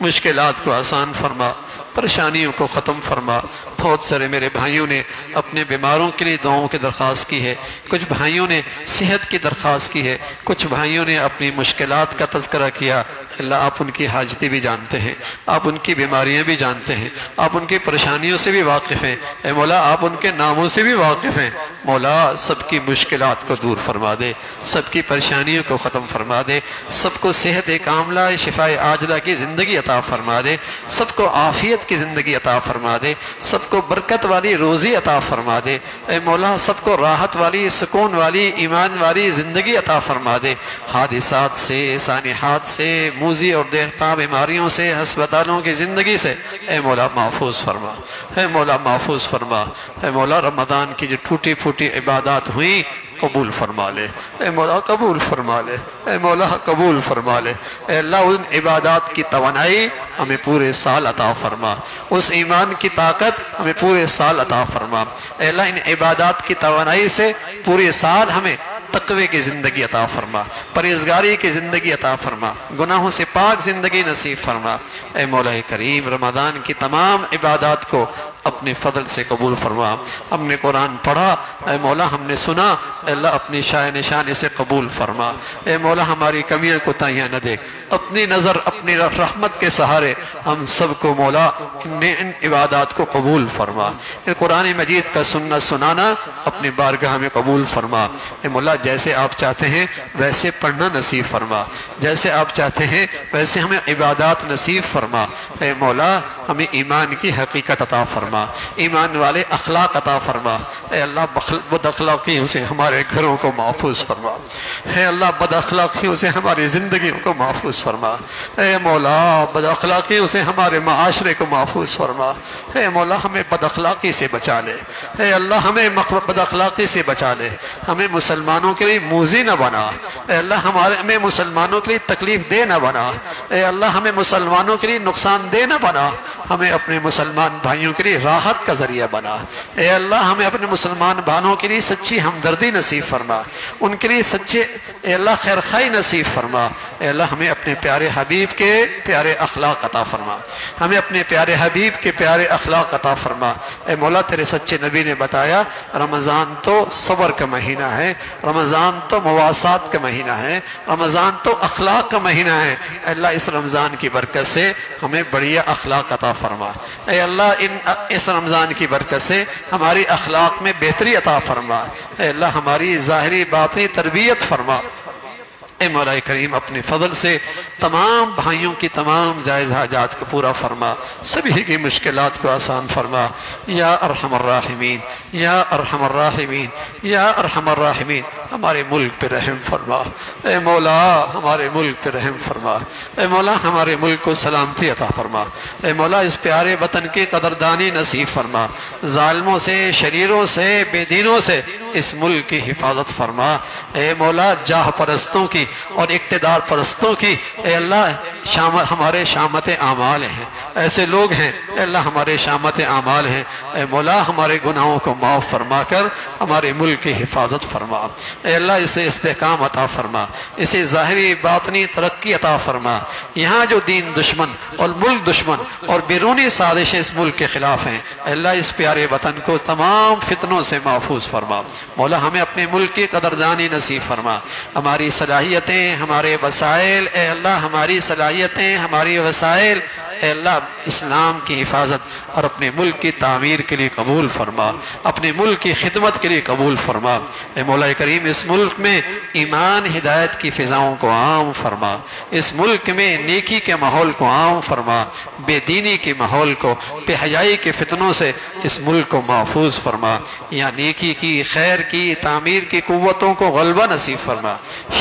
مشکلات کو آسان فرما، پریشانیوں کو ختم فرما۔ بہت سارے میرے بھائیوں نے اپنے بیماروں کے لیے دعاؤں کی درخواست کی ہے، کچھ بھائیوں نے صحت کی درخواست کی ہے، کچھ بھائیوں نے اپنی مشکلات کا تذکرہ کیا۔ اللہ آپ ان کی حاجتیں بھی جانتے ہیں، آپ ان کی بیماریاں بھی جانتے ہیں، آپ ان کی پریشانیوں سے بھی واقف ہیں، اے مولا آپ ان کے ناموں سے بھی واقف ہیں۔ مولا سب کی مشکلات کو دور فرما دے، سب کی پریشانیوں کو ختم فرما دے، سب کو صحت کاملہ شفاء عاجلہ کی زندگی عطا فرما دے، سب کو عافیت کی زندگی عطا فرما دے، سب کو برکت والی روزی عطا فرما دے، اے مولا سب کو راحت والی سکون والی ایمان والی زندگی عطا فرما دے، حادثات سے سانحات سے موذی اور دیرپا بیماریوں سے ہسپتالوں کی زندگی سے اے مولا محفوظ فرما، اے مولا محفوظ فرما۔ اے مولا رمضان کی جو ٹوٹی پھوٹی عبادات ہوئیں قبول فرما لے، اے مولا قبول فرما لے، اے مولا قبول فرما لے، اے اللہ ان عبادات کی توانائی ہمیں پورے سال عطا فرما، اس ایمان کی طاقت ہمیں پورے سال عطا فرما، اے اللہ ان عبادات کی توانائی سے پورے سال ہمیں تقوی کی زندگی عطا فرما، پرہیزگاری کی زندگی عطا فرما، گناہوں سے پاک زندگی نصیب فرما۔ اے مولا کریم رمضان کی تمام عبادات کو اپنے فضل سے قبول فرما۔ ہم نے قرآن پڑھا اے مولا، ہم نے سنا، اے اللہ اپنی شان نشان سے قبول فرما۔ اے مولا ہماری کمیاں کوتاہیاں نہ دیکھ، اپنی نظر اپنی رحمت کے سہارے ہم سب کو مولا ان عبادات کو قبول فرما۔ اے قرآن مجید کا سننا سنانا اپنی بارگاہ میں قبول فرما۔ اے مولا جیسے آپ چاہتے ہیں ویسے پڑھنا نصیب فرما، جیسے آپ چاہتے ہیں ویسے ہمیں عبادات نصیب فرما۔ اے مولا ہمیں ایمان کی حقیقت عطا فرما، ایمان والے اخلاق عطا فرما۔ اے اللہ بد اخلاقیوں سے ہمارے گھروں کو محفوظ فرما، اے اللہ بد اخلاقیوں سے ہماری زندگیوں کو محفوظ فرما، اے مولا بد اخلاقیوں سے ہمارے معاشرے کو محفوظ فرما۔ اے مولا ہمیں بد اخلاقی سے بچا لے، اے اللہ ہمیں بد اخلاقی سے بچا لے، ہمیں مسلمانوں کے لیے موذی نہ بنا، اے اللہ ہمیں مسلمانوں کے لیے تکلیف دے نہ بنا، اے اللہ ہمیں مسلمانوں کے لیے نقصان دے نہ بنا، ہمیں اپنے مسلمان بھائیوں کے لیے راحت کا ذریعہ بنا۔ اے اللہ ہمیں اپنے مسلمان بھائیوں کے لیے سچی ہمدردی نصیب فرما، ان کے لیے سچے اے اللہ خیرخواہی نصیب فرما۔ اے اللہ ہمیں اپنے پیارے حبیب کے پیارے اخلاق عطا فرما، ہمیں اپنے پیارے حبیب کے پیارے اخلاق عطا فرما۔ اے مولا تیرے سچے نبی نے بتایا رمضان تو صبر کا مہینہ ہے، رمضان تو مواسات کا مہینہ ہے، رمضان تو اخلاق کا مہینہ ہے۔ اے اللہ اس رمضان کی برکت سے ہمیں بڑھیا اخلاق عطا فرما۔ اے اللہ اس رمضان کی برکت سے ہماری اخلاق میں بہتری عطا فرما۔ اے اللہ ہماری ظاہری باطنی تربیت فرما۔ اے مولا کریم اپنے فضل سے تمام بھائیوں کی تمام جائز حاجات کو پورا فرما، سبھی کی مشکلات کو آسان فرما۔ یا ارحم الراحمین، یا ارحم الراحمین، یا ارحم الراحمین ہمارے ملک پہ رحم فرما۔ اے مولا ہمارے ملک پہ رحم فرما، اے مولا ہمارے ملک کو سلامتی عطا فرما۔ اے مولا اس پیارے وطن کی قدردانی نصیب فرما، ظالموں سے، شریروں سے، بے دینوں سے اس ملک کی حفاظت فرما۔ اے مولا جاہ پرستوں کی اور اقتدار پرستوں کی اے اللہ ہمارے شامت اعمال ہیں، ایسے لوگ ہیں اے اللہ ہمارے شامت اعمال ہیں۔ اے مولا ہمارے گناہوں کو معاف فرما کر ہمارے ملک کی حفاظت فرما۔ اے اللہ اسے استحکام عطا فرما، اسے ظاہری باطنی ترقی عطا فرما۔ یہاں جو دین دشمن اور ملک دشمن اور بیرونی سازشیں اس ملک کے خلاف ہیں اے اللہ اس پیارے وطن کو تمام فتنوں سے محفوظ فرما۔ مولا ہمیں اپنے ملک کی قدردانی نصیب فرما، ہماری صلاحیتیں، ہمارے وسائل اے اللہ ہماری صلاحیتیں، ہماری وسائل اے اللہ اسلام کی حفاظت اور اپنے ملک کی تعمیر کے لیے قبول فرما، اپنے ملک کی خدمت کے لیے قبول فرما۔ اے مولا کریم اس ملک میں ایمان ہدایت کی فضاؤں کو عام فرما، اس ملک میں نیکی کے ماحول کو عام فرما، بے دینی کے ماحول کو، بے حیائی کے فتنوں سے اس ملک کو محفوظ فرما۔ یہاں نیکی کی، خیر کی، تعمیر کی قوتوں کو غلبہ نصیب فرما،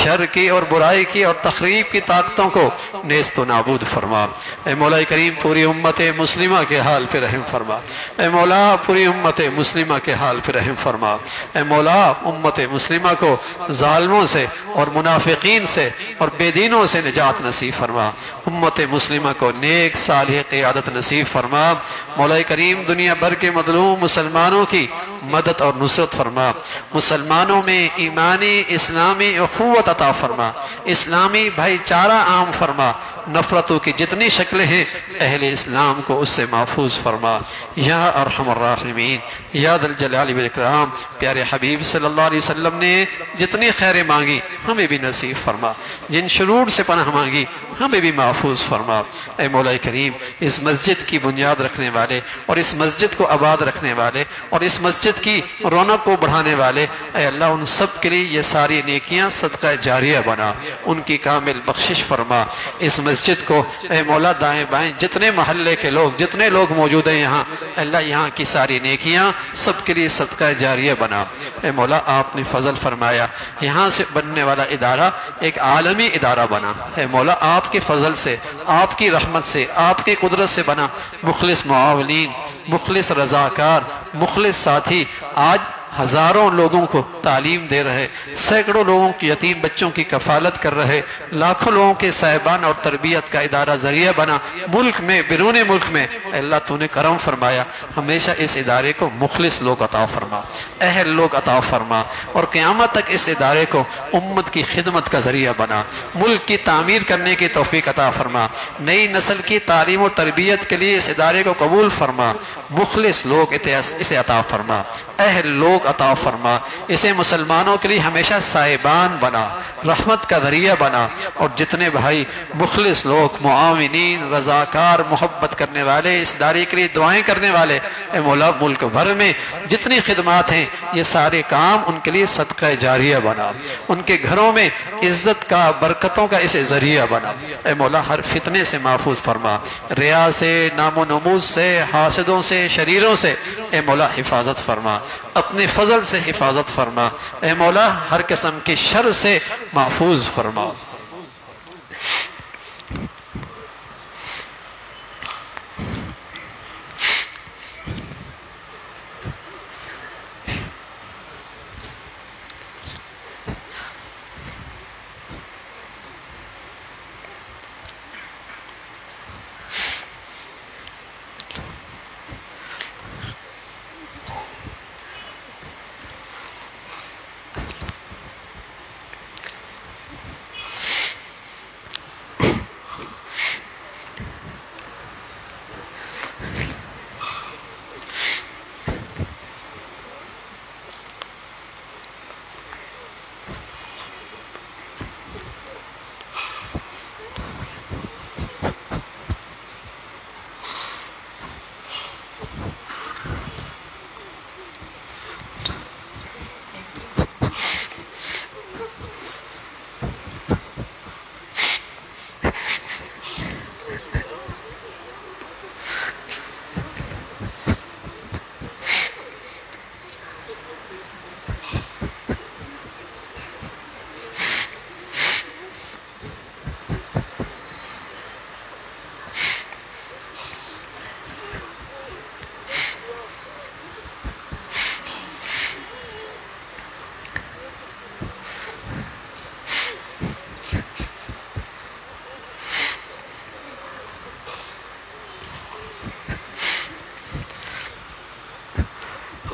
شر کی اور برائی کی اور تخریب کی طاقتوں کو نیست و نابود فرما۔ اے مولا کریم پوری امت مسلمہ کے حال پہ رحم فرما، اے مولا پوری امت مسلمہ کے حال پہ رحم فرما۔ اے مولا امت مسلمہ کو ظالموں سے اور منافقین سے اور بے دینوں سے نجات نصیب فرما، امت مسلمہ کو نیک صالح قیادت نصیب فرما۔ مولا کریم دنیا بھر کے مظلوم مسلمانوں کی مدد اور نصرت فرما، مسلمانوں میں ایمانی اسلامی اخوت عطا فرما، اسلامی بھائی چارہ عام فرما، نفرتوں کی جتنی شکلیں ہیں اہل اسلام کو اس سے محفوظ فرما۔ یا ارحم الراحمین، یا ذا الجلال والاکرام پیارے حبیب صلی اللہ علیہ وسلم نے جتنی خیریں مانگی ہمیں بھی نصیب فرما، جن شرور سے پناہ مانگی ہمیں بھی محفوظ فرما۔ اے مولا کریم اس مسجد کی بنیاد رکھنے والے اور اس مسجد کو آباد رکھنے والے اور اس مسجد کی رونق کو بڑھانے والے اے اللہ ان سب کے لیے یہ ساری نیکیاں صدقہ جاریہ بنا، ان کی کامل بخشش فرما۔ اس مسجد کو اے مولا دائیں بائیں جتنے محلے کے لوگ، جتنے لوگ موجود ہیں یہاں اللہ یہاں کی ساری نیکیاں سب کے لیے صدقہ جاریہ بنا۔ اے مولا آپ نے فضل فرمایا یہاں سے بننے والا ادارہ ایک عالمی ادارہ بنا۔ اے مولا آپ کے فضل سے، آپ کی رحمت سے، آپ کی قدرت سے بنا، مخلص معاونین، مخلص رضاکار، مخلص ساتھی آج ہزاروں لوگوں کو تعلیم دے رہے، سینکڑوں لوگوں کی یتیم بچوں کی کفالت کر رہے، لاکھوں لوگوں کے صاحبان اور تربیت کا ادارہ ذریعہ بنا، ملک میں بیرون ملک میں۔ اے اللہ تو نے کرم فرمایا، ہمیشہ اس ادارے کو مخلص لوگ عطا فرما، اہل لوگ عطا فرما، اور قیامت تک اس ادارے کو امت کی خدمت کا ذریعہ بنا، ملک کی تعمیر کرنے کی توفیق عطا فرما، نئی نسل کی تعلیم و تربیت کے لیے اس ادارے کو قبول فرما، مخلص لوگ اسے عطا فرما، اہل لوگ عطا فرما، اسے مسلمانوں کے لیے ہمیشہ صاحبان بنا، رحمت کا ذریعہ بنا، اور جتنے بھائی مخلص لوگ، معاونین، رضاکار، محبت کرنے والے، اس ادارے کے لیے دعائیں کرنے والے، اے مولا ملک بھر میں جتنی خدمات ہیں یہ سارے کام ان کے لیے صدقہ جاریہ بنا، ان کے گھروں میں عزت کا، برکتوں کا اسے ذریعہ بنا۔ اے مولا ہر فتنے سے محفوظ فرما، ریا سے، نام و نموز سے، حاسدوں سے، شریروں سے اے مولا حفاظت فرما، اپنے فضل سے حفاظت فرما، اے مولا ہر قسم کی شر سے محفوظ فرما۔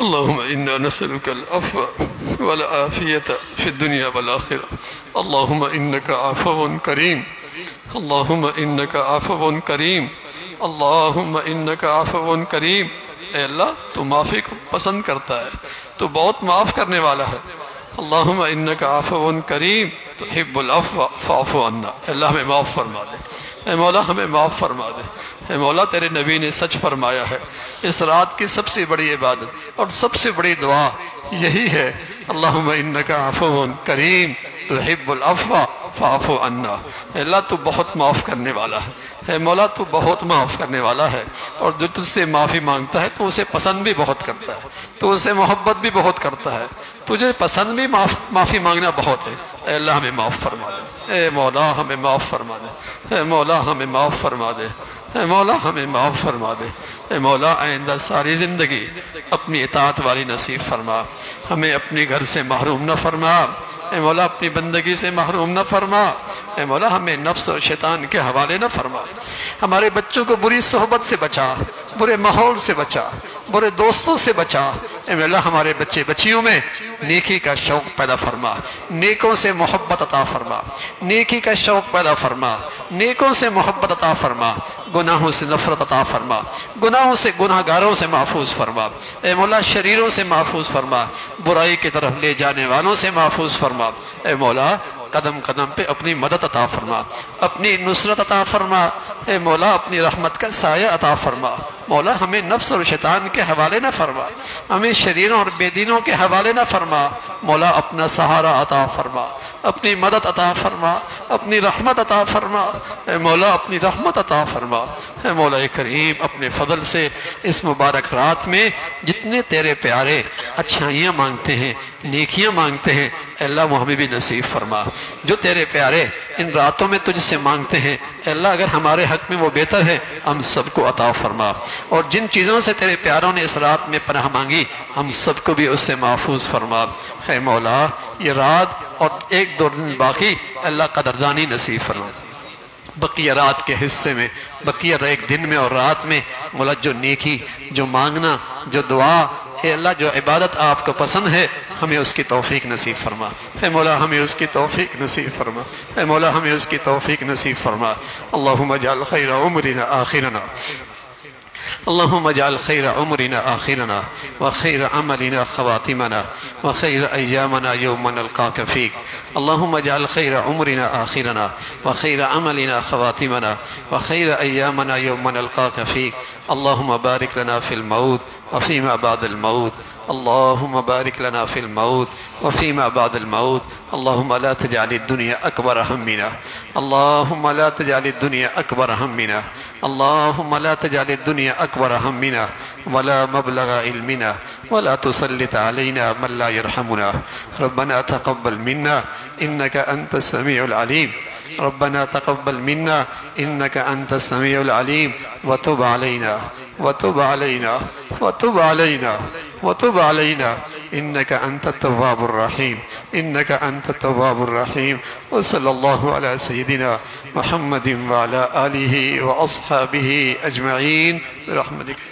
اللهم إنا نسألك العفو والعافية في الدنيا والآخرة. اللهم إنك عفو كريم، اللهم إنك عفو كريم، اللهم إنك عفو كريم۔ اے اللہ تو معافی کو پسند کرتا ہے، تو بہت معاف کرنے والا ہے۔ اللہم انک عفو کریم تحب العفو فاعف عنا۔ اے اللہ ہمیں معاف فرما دے، اے مولا ہمیں معاف فرما دے۔ اے مولا تیرے نبی نے سچ فرمایا ہے، اس رات کی سب سے بڑی عبادت اور سب سے بڑی دعا یہی ہے، اللہم انک عفو کریم تحب العفو فاعف عنا۔ اے اللہ تو بہت معاف کرنے والا ہے، اے مولا تو بہت معاف کرنے والا ہے، اور جو تجھ سے معافی مانگتا ہے تو اسے پسند بھی بہت کرتا ہے، تو اسے محبت بھی بہت کرتا ہے، تجھے پسند بھی معافی مانگنا بہت ہے۔ اے اللہ ہمیں معاف فرما دے، اے مولا ہمیں معاف فرما دے، اے مولا ہمیں معاف فرما دے، اے مولا ہمیں معاف فرما دے۔ اے مولا آئندہ ساری زندگی اپنی اطاعت والی نصیب فرما، ہمیں اپنے گھر سے محروم نہ فرما، اے مولا اپنی بندگی سے محروم نہ فرما، اے مولا ہمیں نفس اور شیطان کے حوالے نہ فرما، ہمارے بچوں کو بری صحبت سے بچا، برے ماحول سے بچا، برے دوستوں سے بچا۔ اے مولا ہمارے بچے بچیوں میں نیکی کا شوق پیدا فرما، نیکوں سے محبت عطا فرما، نیکی کا شوق پیدا فرما، نیکوں سے محبت عطا فرما، گناہوں سے نفرت عطا فرما، گناہوں سے، گناہ گاروں سے محفوظ فرما۔ اے مولا شریروں سے محفوظ فرما، برائی کی طرف لے جانے والوں سے محفوظ فرما۔ اے مولا قدم قدم پہ اپنی مدد عطا فرما، اپنی نصرت عطا فرما، اے مولا اپنی رحمت کا سایہ عطا فرما۔ مولا ہمیں نفس اور شیطان کے حوالے نہ فرما، ہمیں شریروں اور بے دینوں کے حوالے نہ فرما، مولا اپنا سہارا عطا فرما، اپنی مدد عطا فرما، اپنی رحمت عطا فرما، اے مولا اپنی رحمت عطا فرما۔ اے مولا کریم اپنے فضل سے اس مبارک رات میں جتنے تیرے پیارے اچھائیاں مانگتے ہیں، نیکیاں مانگتے ہیں، اے اللہ وہ ہمیں بھی نصیب فرما۔ جو تیرے پیارے ان راتوں میں تجھ سے مانگتے ہیں اے اللہ اگر ہمارے حق میں وہ بہتر ہے ہم سب کو عطا فرما، اور جن چیزوں سے تیرے پیاروں نے اس رات میں پناہ مانگی ہم سب کو بھی اس سے محفوظ فرما۔ اے مولا یہ رات اور 1-2 دن باقی اللہ قدردانی نصیب فرما، بقیہ رات کے حصے میں، بقیہ ایک دن میں اور رات میں مولا جو نیکی، جو مانگنا، جو دعا، اے اللہ جو عبادت آپ کو پسند ہے ہمیں اس کی توفیق نصیب فرما۔ اے مولا ہمیں اس کی توفیق نصیب فرما، اے مولا ہمیں اس کی توفیق نصیب فرما۔ اللہم اجعل خیر عمرنا آخرنا، اللهم اجعل خير عمرنا آخرنا وخير عملنا خواتمنا وخير أيامنا يوم نلقاك فيك. اللهم اجعل خير عمرنا آخرنا وخير عملنا خواتمنا وخير أيامنا يوم نلقاك فيك. اللهم بارك لنا في الموت وفيما بعد الموت. اللهم بارك لنا في الموت وفيما بعد الموت. اللهم لا تجعل الدنيا أكبر همنا، اللهم لا تجعل الدنيا أكبر همنا، اللهم لا تجعل الدنيا أكبر همنا ولا مبلغ علمنا ولا تسلط علينا من لا يرحمنا. ربنا تقبل منا إنك أنت السميع العليم، ربنا تقبل منا إنك أنت السميع العليم، وتب علينا وتب علينا وتب علينا وتب علينا إنك أنت التواب الرحيم، إنك أنت التواب الرحيم. وصلى الله على سيدنا محمد وعلى آله وأصحابه أجمعين برحمتك.